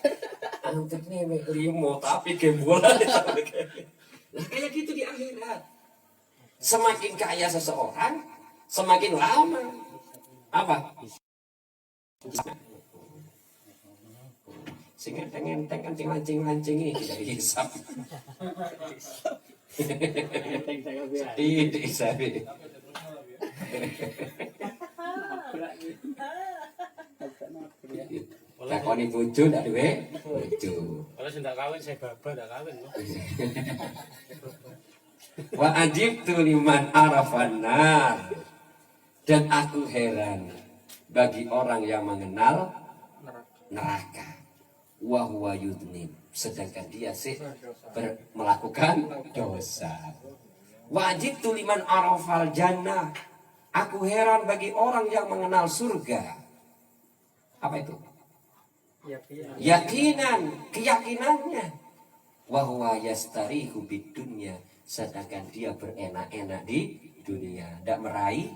Antri ini limo tapi gembulan. Nah kayak gitu di akhirat. Semakin kaya seseorang, semakin lama apa? Sehingga enteng kancing lancing ini tidak dihisap. Tidak sabi. Lakoni bojo ndak duwe bojo. Kalau sudah kawin saya baba ndak kawin. Wa ajibtu liman arafan nar. Dan aku heran bagi orang yang mengenal neraka. Wa huwa yudnim, sedangkan dia sih melakukan dosa. Wajib tuliman arafal jannah. Aku heran bagi orang yang mengenal surga. Apa itu? Keyakinannya. Wa huwa yastarihu bid dunya, sedangkan dia berenak-enak di dunia, tidak meraih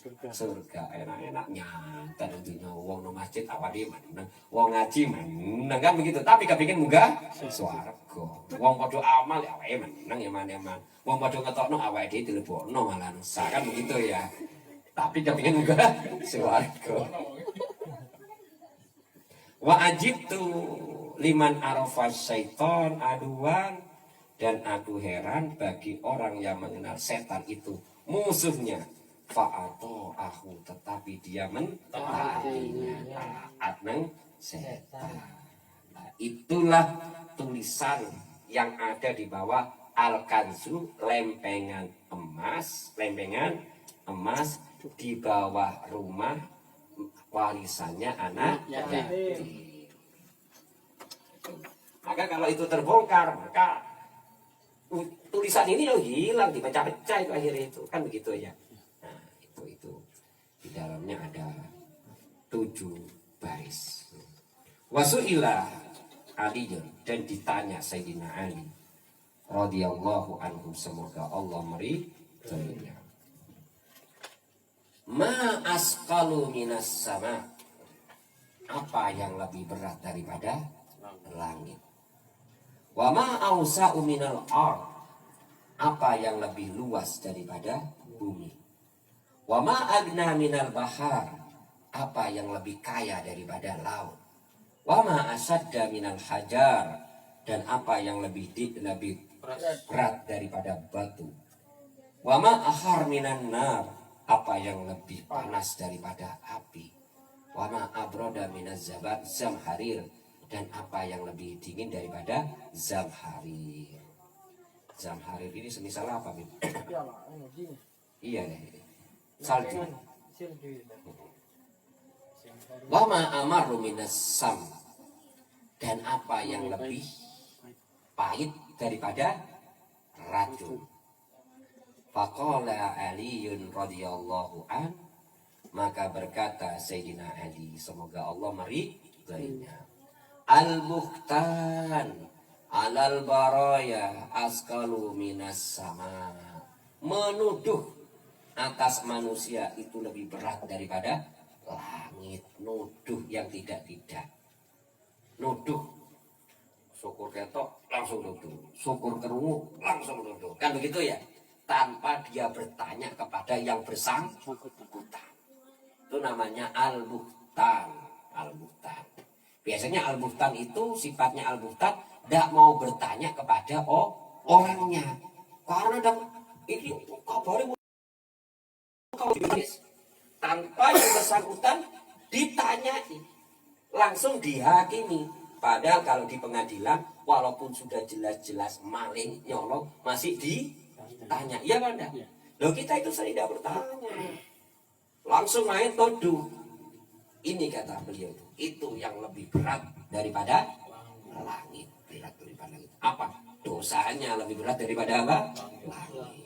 surga enak-enaknya. Tentunya wong no masjid awak dia menang, wong ngaji menang kan begitu. Tapi kepingin munggah swarga. Wong padha amal ya awake menang ya man. Wong padha ngetokno awake dhewe dilebokno malah nusa kan begitu ya. Tapi kepingin munggah swarga. Wa ajibtu liman arafas syaiton aduan, dan aku heran bagi orang yang mengenal setan itu musuhnya. Fa'ato aku, tetapi dia mentaatinya, taat nang setan. Nah, itulah tulisan yang ada di bawah Al-Kanzu, lempengan emas di bawah rumah warisannya anak yatim. Maka kalau itu terbongkar, maka tulisan ini hilang, dipecah-pecah itu akhirnya itu kan begitu ya. Itu di dalamnya ada 7 baris. Wasu'ilah Ali, dan ditanya Sayyidina Ali radhiyallahu anhu, semoga Allah meridhoinya. Ma asqalu minas sama, apa yang lebih berat daripada langit? Wa ma awsa'u minal ard, apa yang lebih luas daripada bumi? Wa ma agna minal bahar, apa yang lebih kaya daripada laut? Wa ma asadda minal hajar, dan apa yang lebih berat daripada batu? Wa ma ahar minan nar, apa yang lebih panas daripada api? Wa ma abroda minaz zamharir, dan apa yang lebih dingin daripada zamharir? Zamharir ini semisal apa, Min? Iya deh. Salju. Wa ma amaru minas sam, dan apa yang lebih pahit daripada racun. Faqala Aliun radhiyallahu an, maka berkata Sayyidina Ali, semoga Allah meridainya, al-buhtan alal baraya askalu minas sama, menuduh atas manusia itu lebih berat daripada langit. Nuduh yang tidak-tidak, nuduh syukur ketok langsung nuduh, syukur kerungu langsung nuduh, kan begitu ya, tanpa dia bertanya kepada yang bersangkutan. Itu namanya al-buhtan. Al-buhtan biasanya, al-buhtan itu sifatnya al-buhtan tidak mau bertanya kepada orangnya, karena ini kabarnya tanpa yang bersangkutan ditanyai, langsung dihakimi. Padahal kalau di pengadilan, walaupun sudah jelas-jelas maling nyolong, masih ditanya, iya kan enggak? Loh, kita itu sering tidak bertanya, langsung main tuduh. Ini kata beliau itu yang lebih berat daripada langit. Berat daripada langit. Apa? Dosanya lebih berat daripada apa? Langit.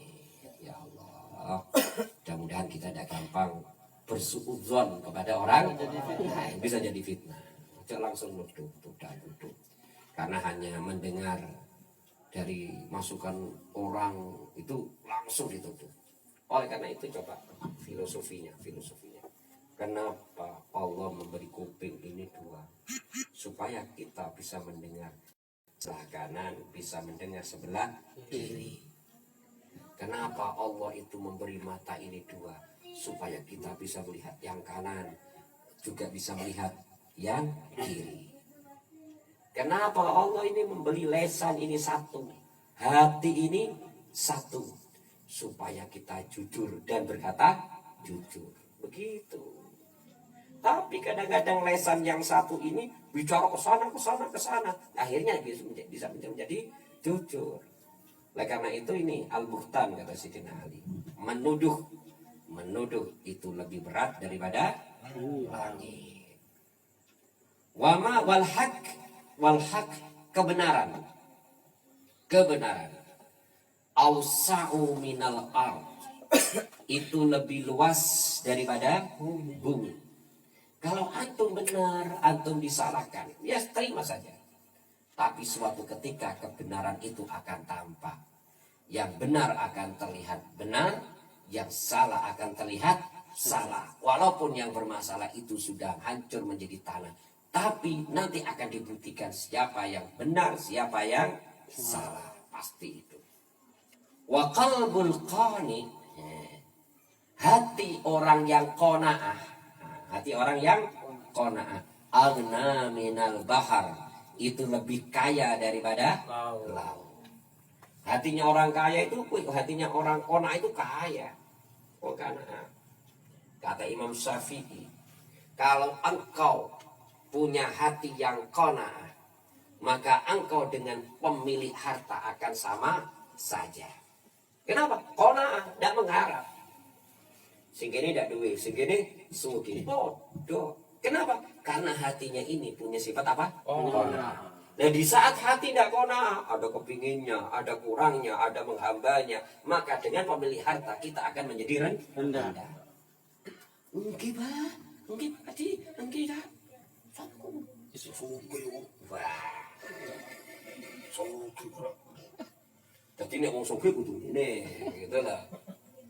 Ya Allah, mudah-mudahan kita tidak gampang bersuudzon kepada orang, nah, bisa jadi fitnah. Jangan langsung nuduh. Karena hanya mendengar dari masukan orang itu langsung dituduh. Oleh karena itu coba filosofinya. Kenapa Allah memberi kuping ini dua? Supaya kita bisa mendengar sebelah kanan, bisa mendengar sebelah kiri. Kenapa Allah itu memberi mata ini dua? Supaya kita bisa melihat yang kanan, juga bisa melihat yang kiri. Kenapa Allah ini memberi lesan ini satu, hati ini satu, supaya kita jujur dan berkata jujur. Begitu. Tapi kadang-kadang lesan yang satu ini bicara ke sana, akhirnya bisa menjadi jujur. Oleh karena itu ini al-buhtan, kata Sayyidina Ali, menuduh itu lebih berat daripada langit. Wama wal haq kebenaran ausa'u minal ard, itu lebih luas daripada bumi. Kalau antum benar, antum disalahkan, ya terima saja. Tapi suatu ketika kebenaran itu akan tampak. Yang benar akan terlihat benar, yang salah akan terlihat salah. Walaupun yang bermasalah itu sudah hancur menjadi tanah, tapi nanti akan dibuktikan siapa yang benar, siapa yang salah. Pasti itu. Wa qalbul qani, hati orang yang qanaah, hati orang yang qanaah, aghna minal bahar, itu lebih kaya daripada laut. Hatinya orang kaya itu, hatinya orang qanaah itu kaya. Oh, qanaah. Kata Imam Syafi'i, kalau engkau punya hati yang qanaah, maka engkau dengan pemilik harta akan sama saja. Kenapa? Qanaah, tidak mengharap. Segini tidak duit, segini sugih. Bodoh. Kenapa? Karena hatinya ini punya sifat apa? Qanaah. Nah, di saat hati tidak qanaah, ada kepinginnya, ada kurangnya, ada menghambanya, maka dengan pemilik harta kita akan menjadi rendah. Enggak, Pak. Enggak, Adi. Enggak. Wah. Jadi ini orang sugih kudu ini, gitu lah.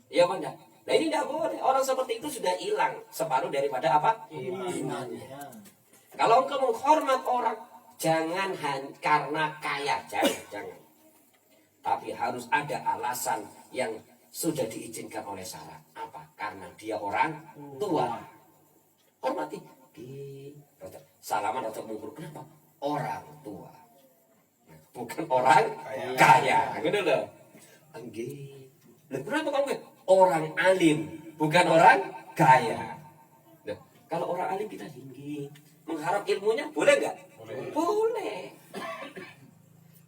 Iya apa enggak? Nah, ini tidak boleh. Orang seperti itu sudah hilang separuh daripada apa? Imannya. Kalau engkau menghormat orang, jangan karena kaya, jangan. Tapi harus ada alasan yang sudah diizinkan oleh syara. Apa? Karena dia orang tua. Hormati. Salaman atau mungkur. Kenapa? Orang tua. Bukan orang kaya. Gitu loh. Enggih. Kenapa kamu? Orang alim, bukan orang kaya. Nah, kalau orang alim kita tinggi, mengharap ilmunya boleh nggak? Boleh.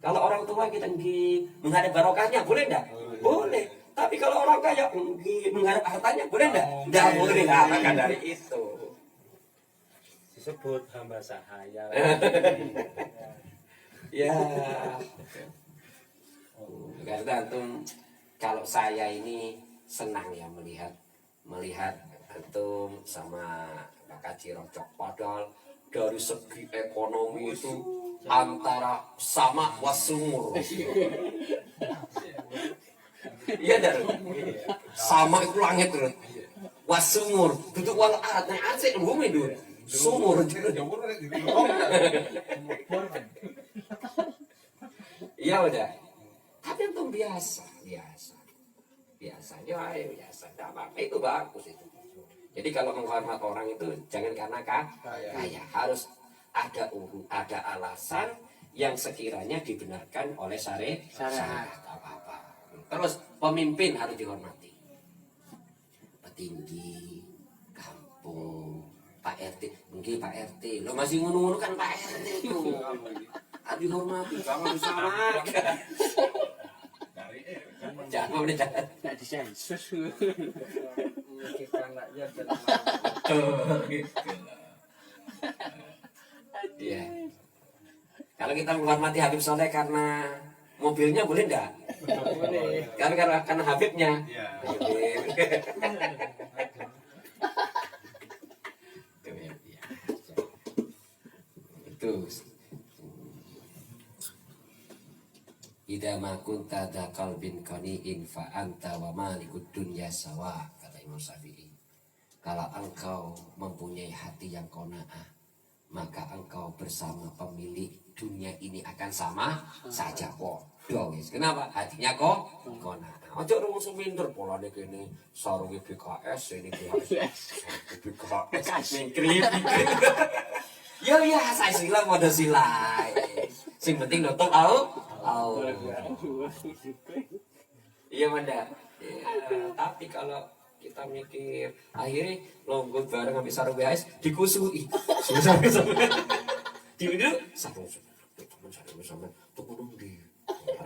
Kalau orang tua kita tinggi, mengharap barokahnya boleh nggak? Boleh. Tapi kalau orang kaya tinggi, mengharap hartanya boleh nggak? Nggak boleh. Maka dari itu disebut hamba sahaya. Ya. Karena antum kalau saya ini senang ya melihat antum sama Pak Kaji Rocok Padahal dari segi ekonomi itu antara sama wasumur. Iya dah. Sama itu langit tuh. Wasumur. Duduk wal naik aceh bumi dulu. Sumur. Iya udah. Tapi itu biasa. Ya, biasa. Tidak apa-apa itu bagus itu. Jadi kalau menghormat orang itu jangan karena kaya. Harus ada alasan yang sekiranya dibenarkan oleh syariat. Apa-apa. Terus pemimpin harus dihormati. Petinggi, kampung, Pak RT, mungkin Pak RT. Lo masih ngono-ngono kan Pak RT itu. Harus dihormati, jangan disamakan. Jangan Nak disensus. Iya. Kalau kita menghormati Habib Soleh karena mobilnya boleh enggak? Boleh. Karena Habibnya. Itu. Idza ma kunta dza qalbin qani'in fa anta wa malikud dunya sawa, kata Imam Syafi'i. Kalau engkau mempunyai hati yang qanaah, maka engkau bersama pemilik dunia ini akan sama saja kok. Guys. Kenapa? Hatinya kok qanaah. Ojo rumus minder polane kene sarunge BKS ini BKS. BKS mingkrip. Yo ya, saya sila modal silai. Sing penting nutup Iya Manda. Ya, tapi kalau kita mikir akhirnya longgot bareng sampai sarung BHS dikusui. Sampai diudah sarung sama tukunung di.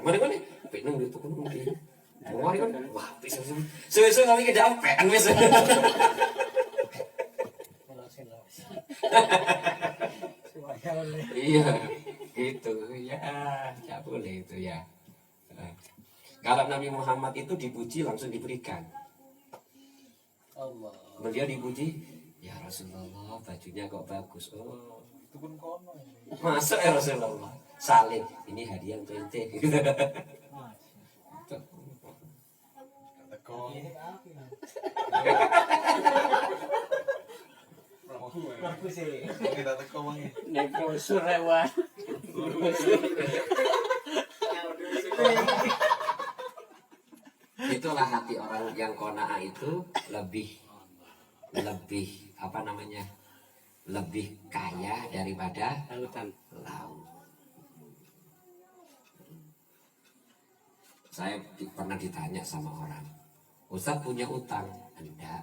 Mana? Penung di tukunung di. Mau kan? Wah, bisa. Sesuai kami ke dampean wes. Iya, itu ya, nggak boleh itu ya. Kalau Nabi Muhammad itu dipuji langsung diberikan. Allah. Beliau dipuji, ya Rasulullah bajunya kok bagus. Oh, Itu pun kono. masuk ya Rasulullah. Salim, ini hadiah untuk ente. Teko. Bagus sih. Kita teko wangi. Nek brosur lewat. Itulah hati orang yang qanaah itu lebih apa namanya? Lebih kaya daripada Lautan. laut. Saya pernah ditanya sama orang, Ustaz punya utang? Enggak.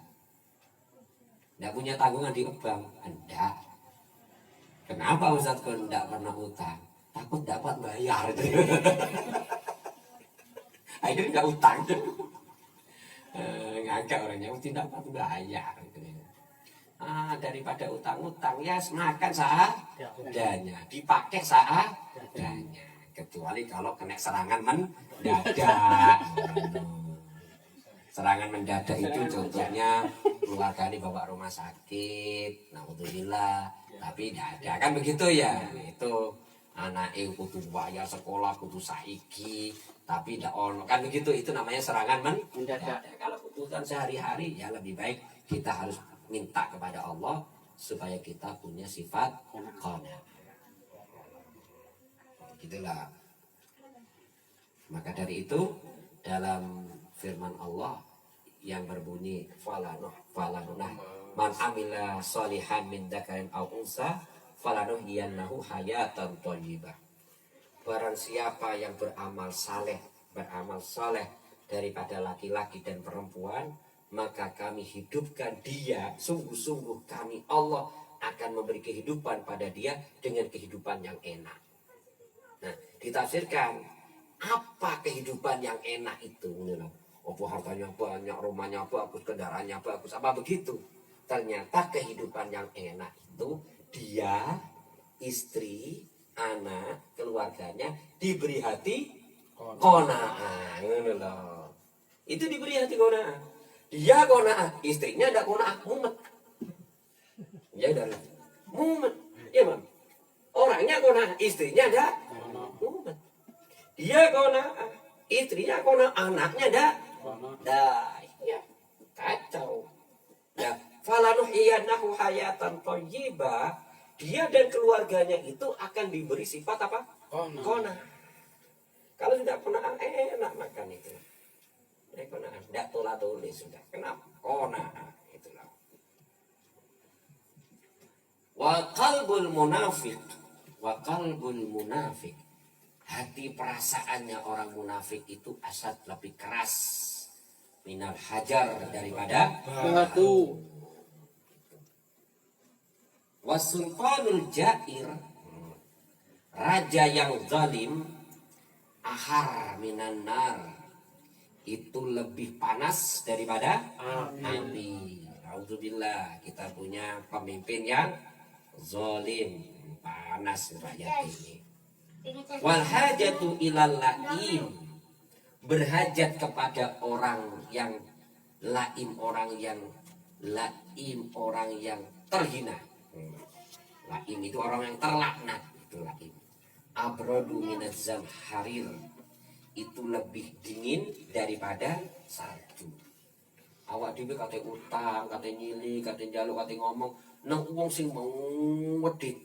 Enggak punya tanggungan di bank? Enggak. Kenapa Ustaz kok enggak pernah utang? Takut dapat bayar. Akhirnya enggak utang. Ngagak orangnya, tidak dapat bayar. Daripada utang-utang ya makan seadanya, dipakai seadanya. Kecuali kalau kena serangan mendadak. Serangan mendadak itu contohnya keluarga ini bawa rumah sakit, naudzubillah, tapi tidak ada kan begitu ya. Itu anak kudu bayar sekolah kudu saiki, tapi tidak ono kan begitu. Itu namanya serangan mendadak. Kalau kebutuhan sehari-hari ya lebih baik kita harus minta kepada Allah supaya kita punya sifat qanaah. Gitulah. Maka dari itu dalam firman Allah yang berbunyi falanah man amila sholihan min dzakarin aw unsa falanuhyiyannahu hayatan thayyibah. Barang siapa yang beramal saleh daripada laki-laki dan perempuan, maka kami hidupkan dia, sungguh-sungguh kami Allah akan memberi kehidupan pada dia dengan kehidupan yang enak. Nah, ditafsirkan apa kehidupan yang enak itu? Apa hartanya banyak, rumahnya bagus, kendaraannya bagus, apa begitu? Ternyata kehidupan yang enak itu dia, istri, anak, keluarganya diberi hati qanaah. Ngono lho. Itu diberi hati qanaah. Dia qanaah, istrinya ndak qanaah, mumet. Ya udah mumet. Ya, Mam. Orangnya qanaah, istrinya ndak mumet. Dia qanaah, istrinya qanaah, anaknya ndak. Dah, ya kacau. Ya, falanuhyiyannahu hayatan thayyibah. Dia dan keluarganya itu akan diberi sifat apa? Qanaah. Kalau sudah qanaah enak makan itu. Qanaah, tidak tolak-tolak sudah. Kenapa? Qanaah itulah. Wa qalbul munafik, hati perasaannya orang munafik itu asad lebih keras minal hajar daripada batu. Wasultanul jair, raja yang zalim, ahar minan nar, itu lebih panas daripada api. Alhamdulillah kita punya pemimpin yang zalim, panas rakyat ini. Wal hajatu ilal laim, berhajat kepada orang yang laim, orang yang terhina. Laim itu orang yang terlaknat, itu laim. Abrodu minaz zamharir, itu lebih dingin daripada salju. Awak dhewe kate utang, kate nyili, kate njaluk, kate ngomong nang wong sing mau wedit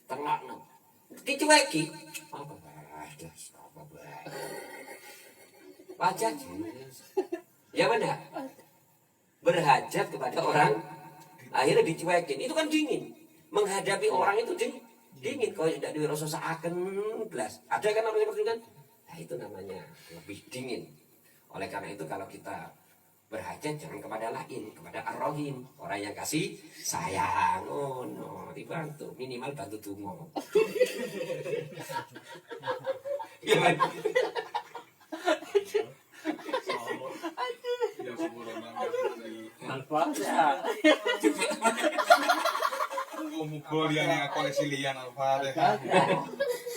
terlaknat. Dicueki. Apa bae, apa bae. Pajak. Ya benar. Berhajat kepada orang akhirnya dicuekin. Itu kan dingin. Menghadapi orang itu dingin. Kalau tidak dirasa-rasakan belas. Ada kan orang seperti itu kan? Nah itu namanya lebih dingin. Oleh karena itu kalau kita berhajat jangan kepada lain, kepada Ar-Rahim, orang yang kasih sayang. Oh no, dibantu, minimal bantu tungo. Ya kan? Al-Fatihah. Mugo lian koleksi lian Al-Fatihah.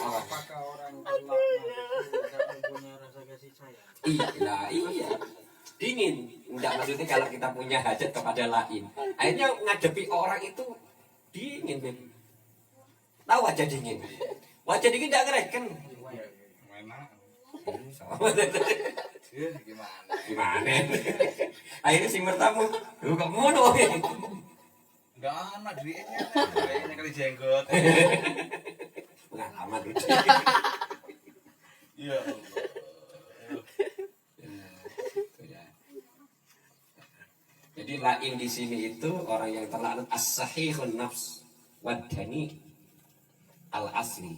Apakah orang terlaknat itu tidak mempunyai rasa kasih sayang? Iya. Dingin. Enggak, maksudnya kalau kita punya hajat kepada lain. Akhirnya ngadepi orang itu dingin, Ben. Tahu wajah dingin. Wajah dingin enggak ngereken. Mana? Gimana? Akhirnya sing bertamu, lu kok ngono ya? Enggak anak dirinya. Kayaknya kali jenggot. Pengalaman lu. Iya. Jadi lain di sini itu orang yang terlaknat as-sahihun nafs wadani al-asli.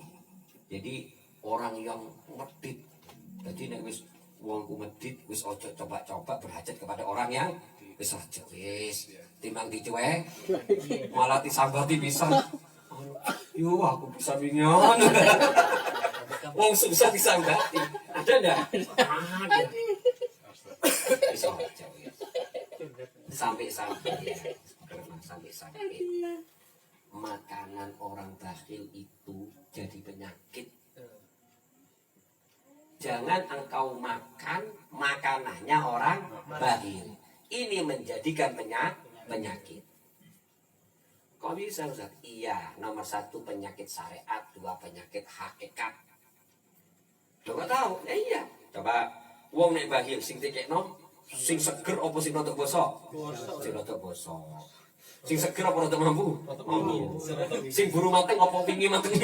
Jadi orang yang medit. Jadi nek wis wongku medit wis ojo coba-coba berhajat kepada orang yang wis aja wis timbang dicuek malah disambati bisa. Yo aku bisa bingung. Wong susah disambati. Ada enggak? Ada. Bisa aja wis. Sampai makanan orang bakhil itu jadi penyakit. Jangan engkau makan makanannya orang bakhil. Ini menjadikan penyakit. Kok bisa Ustaz? Iya, nomor 1 penyakit syariat, 2 penyakit hakikat. Coba tahu? Ya iya. Coba wong nek bakhil sing tikekno sing seger apa sing rotok bosok? Sing rotok bosok. Sing seger apa rotok mampu? Mampu. Sing buru mateng apa pingi mateng?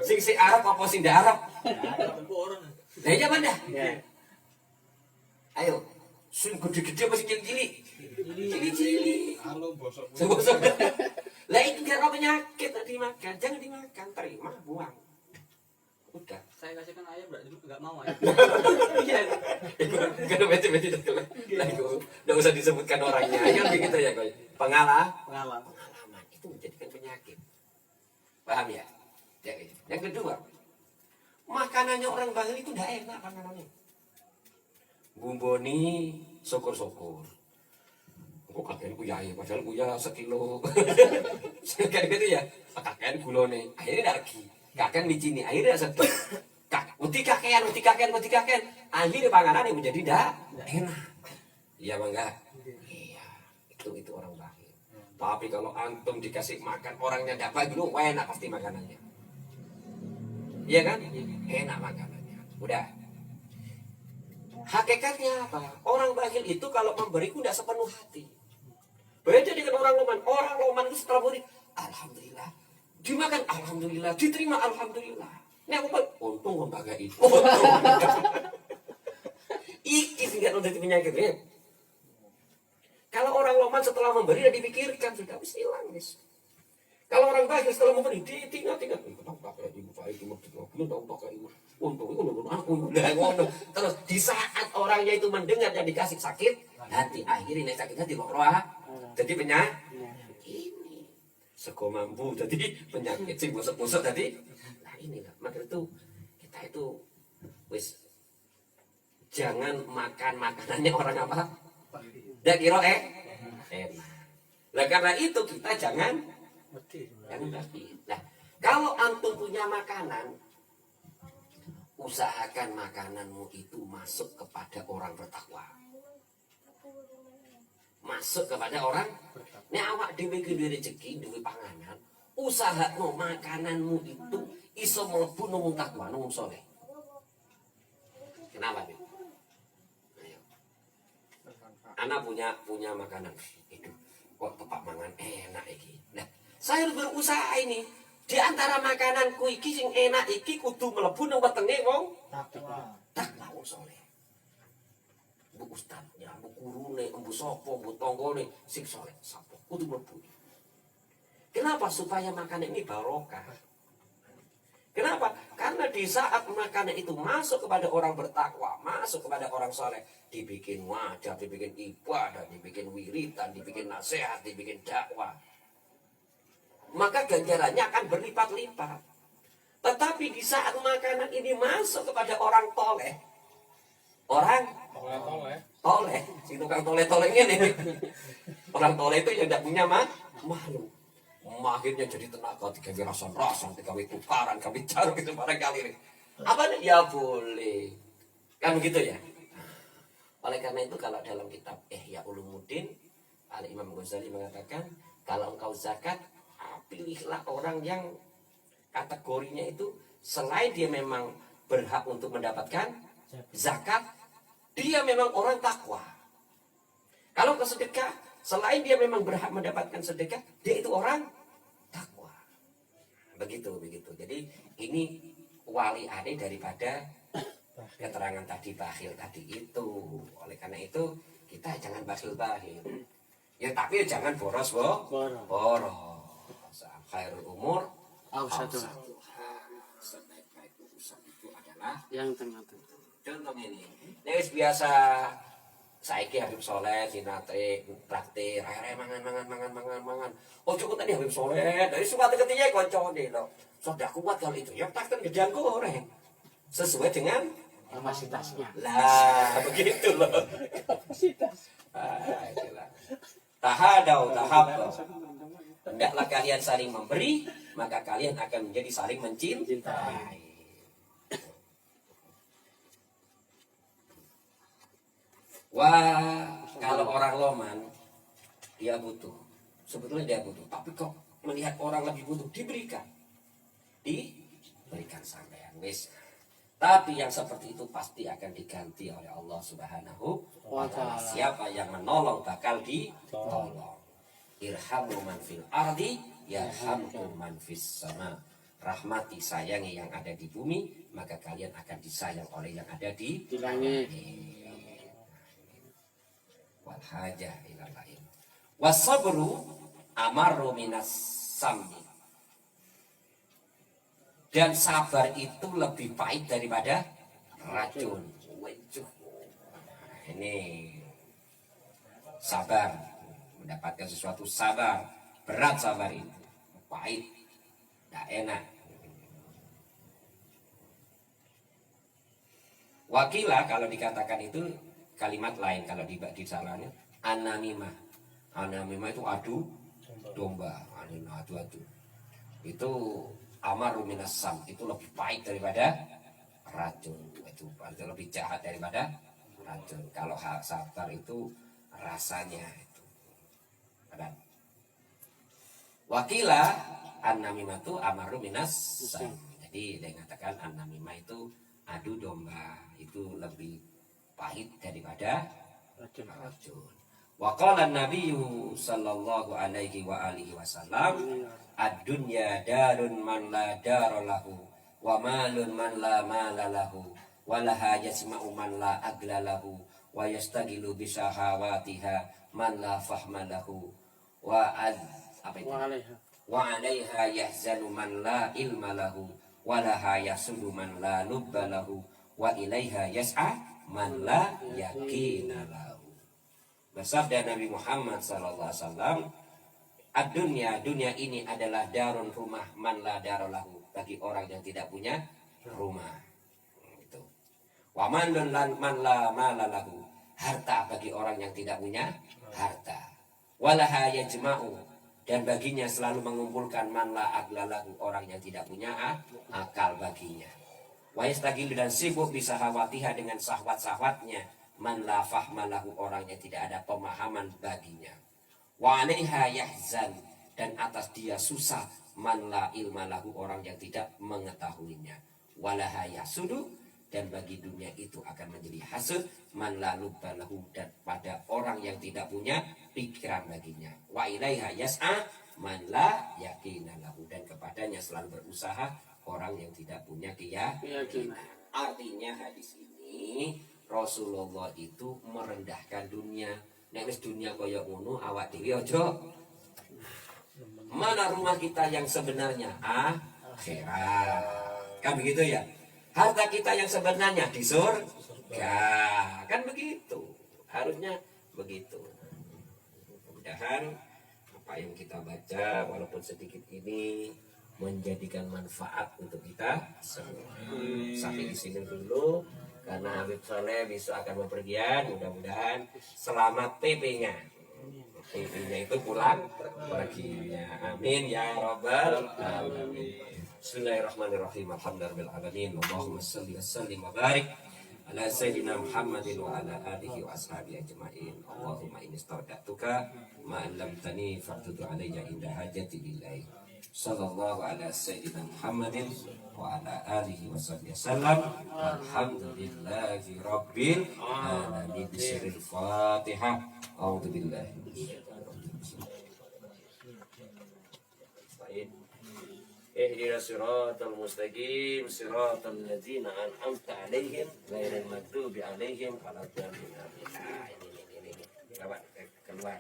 Sing si Arab apa sing ndak Arab? Lah iya mana? Ayo. Sing gede-gede apa sing cilik-cilik? Cilik-cilik. Halo bosok. Bosok. Lah itu karena penyakit tadi makan. Jangan dimakan, terima, buang. Udah. Saya kasihkan ayam nggak mau ayam. Iya. Kalau beti-beti itu. Lah itu enggak usah disebutkan orangnya. Kan begitu ya, Koy. Pengalaman itu menjadikan penyakit. Paham ya? Yang kedua, makanannya orang Bali itu enggak enak makanannya. Bumboni syukur-syukur. kok kakek kuya ya, padahal kuya sekilo. Kayak gitu ya, kakek gulone. Akhirnya lagi, kakek micini, akhirnya sedih. Uti kakean. Akhirnya panganan yang menjadi dah enak. Iya bangga. Iya, itu orang bakhil. Tapi kalau antum dikasih makan orangnya tidak baik dulu, enak pasti makanannya. Iya kan? Enak makanannya. Udah. Hakikatnya apa? Orang bakhil itu kalau memberi itu tidak sepenuh hati. Beda dengan orang loman. Orang loman itu setelah beri, alhamdulillah. Dimakan alhamdulillah, diterima alhamdulillah. Ini aku buat untung lembaga itu. Iki sehingga udah penyakit ya. Kalau orang loman setelah memberi dan dipikirkan sudah bisa hilang guys. Kalau orang baik setelah memberi ditinggal. Kenapa pakai ibu baik itu belum pakai ibu. Untung itu nurun aku udah. Terus di saat orangnya itu mendengar dan dikasih sakit hati, akhirnya sakit hati roh. Jadi penyakit ini sego mampu jadi penyakit sih busuk tadi. Nah inilah maka itu kita itu wis jangan makan makanannya orang apa? Dak kira enak. Nah karena itu kita jangan bagi. Nah kalau antum punya makanan, usahakan makananmu itu masuk kepada orang bertakwa. Masuk kepada orang. Ini awak dhewe duwe rezeki, duwe panganan, usahamu makananmu itu iso mlebu nang takwa, nang saleh. Kenapa, Bi? Ayo. Anak punya makanan itu. Kok tepak mangan enak iki. Nah, saya harus berusaha ini. Di antara makananku iki sing enak iki kudu mlebu nang wetenge wong takwa wong saleh. Bu ustaz, ya bu gurune, bu sapa, bu tanggane sing saleh sapa kudu mlebu. Kenapa? Supaya makanan ini barokah. Kenapa? Karena di saat makanan itu masuk kepada orang bertakwa, masuk kepada orang saleh, dibikin wadah, dibikin ibadah, dibikin wiritan, dibikin nasihat, dibikin dakwah, maka ganjarannya akan berlipat-lipat. Tetapi di saat makanan ini masuk kepada orang toleh, toleh, si tukang toleh ini, orang toleh itu yang tidak punya malu. Akhirnya jadi tenaga, tiga rasan-rasan, tiga tukaran, kami cari itu barangkali. Apa nih? Ya boleh. Kan begitu ya? Oleh karena itu kalau dalam kitab Ihya Ulumuddin, Al-Imam Ghazali mengatakan, kalau engkau zakat, pilihlah orang yang kategorinya itu, selain dia memang berhak untuk mendapatkan zakat, dia memang orang takwa. Kalau ke sedekah, selain dia memang berhak mendapatkan sedekah, dia itu orang takwa. Begitu. Jadi ini wali ade daripada keterangan tadi bakhil tadi itu. Oleh karena itu kita jangan bakhil. Ya tapi jangan boros Khairul umur awsatuha. Sebaik-baik urusan itu adalah yang tengah-tengah. Contoh ini biasa saiki Habib Soleh sinate traktir mangan. Oh cukup tadi Habib Soleh dari suka ketinya koncone lho. Sudah kuat kalau itu. Ya traktir gedean goreng. Sesuai dengan Kapasitasnya. Lah, begitu loh. Kapasitas. Itulah. Tahadau. Hendaklah kalian saling memberi, maka kalian akan menjadi saling mencintai. Wah, kalau orang loman, dia butuh. Sebetulnya dia butuh. Tapi kok melihat orang lebih butuh, diberikan sampean. Wis. Tapi yang seperti itu pasti akan diganti oleh Allah Subhanahu wa Ta'ala. Siapa yang menolong bakal ditolong. Irhamu man fil ardi yarhamkum man fis sama. Rahmati sayangi yang ada di bumi, maka kalian akan disayang oleh yang ada di langit. Wal hajah ila lain. Wasabru amaru minas sammi. Dan sabar itu lebih pahit daripada racun. Ini sabar, mendapatkan sesuatu sabar, berat sabar itu, pahit, tidak enak. Wakilah kalau dikatakan itu kalimat lain kalau di salahnya anamimah. An-namimah itu adu domba, adu-adu. Itu amaru minas sam, itu lebih baik daripada racun. Itu lebih jahat daripada racun. Kalau sabar itu rasanya itu. Ada. Wakila an-namimah itu amaru minas sam. Jadi dia mengatakan an-namimah itu adu domba, itu lebih pahit daripada racun. Wa qala an-nabiyyu sallallahu alaihi wa alihi wasallam, ad-dunya darun man la dara lahu wa malun man la mala lahu wa laha yasma'u man la agla lahu wa yastagilu bi syahawatiha man la fahma lahu wa wa 'alaiha yahzanu man la ilma lahu wa laha yasudu man la lubba lahu wa ilaiha yas'a man la yaqina lahu. Bersabda Nabi Muhammad SAW, dunia ini adalah darun rumah man la darolahu, bagi orang yang tidak punya rumah. Itu. Wa malun man la malalahu, harta bagi orang yang tidak punya harta. Walaha yajma'u, dan baginya selalu mengumpulkan man la aglalahu, orang yang tidak punya akal baginya. Wa yastagilu, dan sibuk bisa khawatiha dengan syahwat-syahwatnya, man la fahmalahu, orang yang tidak ada pemahaman baginya. Wa 'alaiha yahzan, dan atas dia susah, man la ilmalahu, orang yang tidak mengetahuinya. Walaha yasudu, dan bagi dunia itu akan menjadi hasud, man la lubbalahu, dan pada orang yang tidak punya pikiran baginya. Wa ilaiha yas'a man la yaqinalahu, dan kepadanya selalu berusaha orang yang tidak punya keyakinan. Artinya hadis ini Rasulullah itu merendahkan dunia. Nek wis dunia kaya ngono, awak dhewe aja. Mana rumah kita yang sebenarnya? Akhirat. Kan begitu ya? Harta kita yang sebenarnya di surga. Kan begitu. Harusnya begitu. Mudah-mudahan apa yang kita baca walaupun sedikit ini menjadikan manfaat untuk kita semua. Sampai di sini dulu. Karena Habib Soleh besok akan bepergian, mudah-mudahan selamat PP-nya. PP-nya itu pulang perginya. Amin ya rabbal alamin. Bismillahirrahmanirrahim. Alhamdulillahirabbil alamin. Allahumma shalli wa sallim wa barik ala sayyidina Muhammadin wa ala alihi wa ashabihi ajma'in. Allahumma inni istarda'tuka ma 'allamtani fa'tud 'alayya inda hajati billahi. Sallallahu ala sayyidina Muhammadin wa ala alihi wa sallam. Alhamdulillahi rabbil alamin. Bismillahil Fatihah. A'udzu billahi ihdinas siratal mustaqim siratal ladzina an'amta 'alaihim ghairil maghdubi 'alaihim waladdallin. Ini keluar.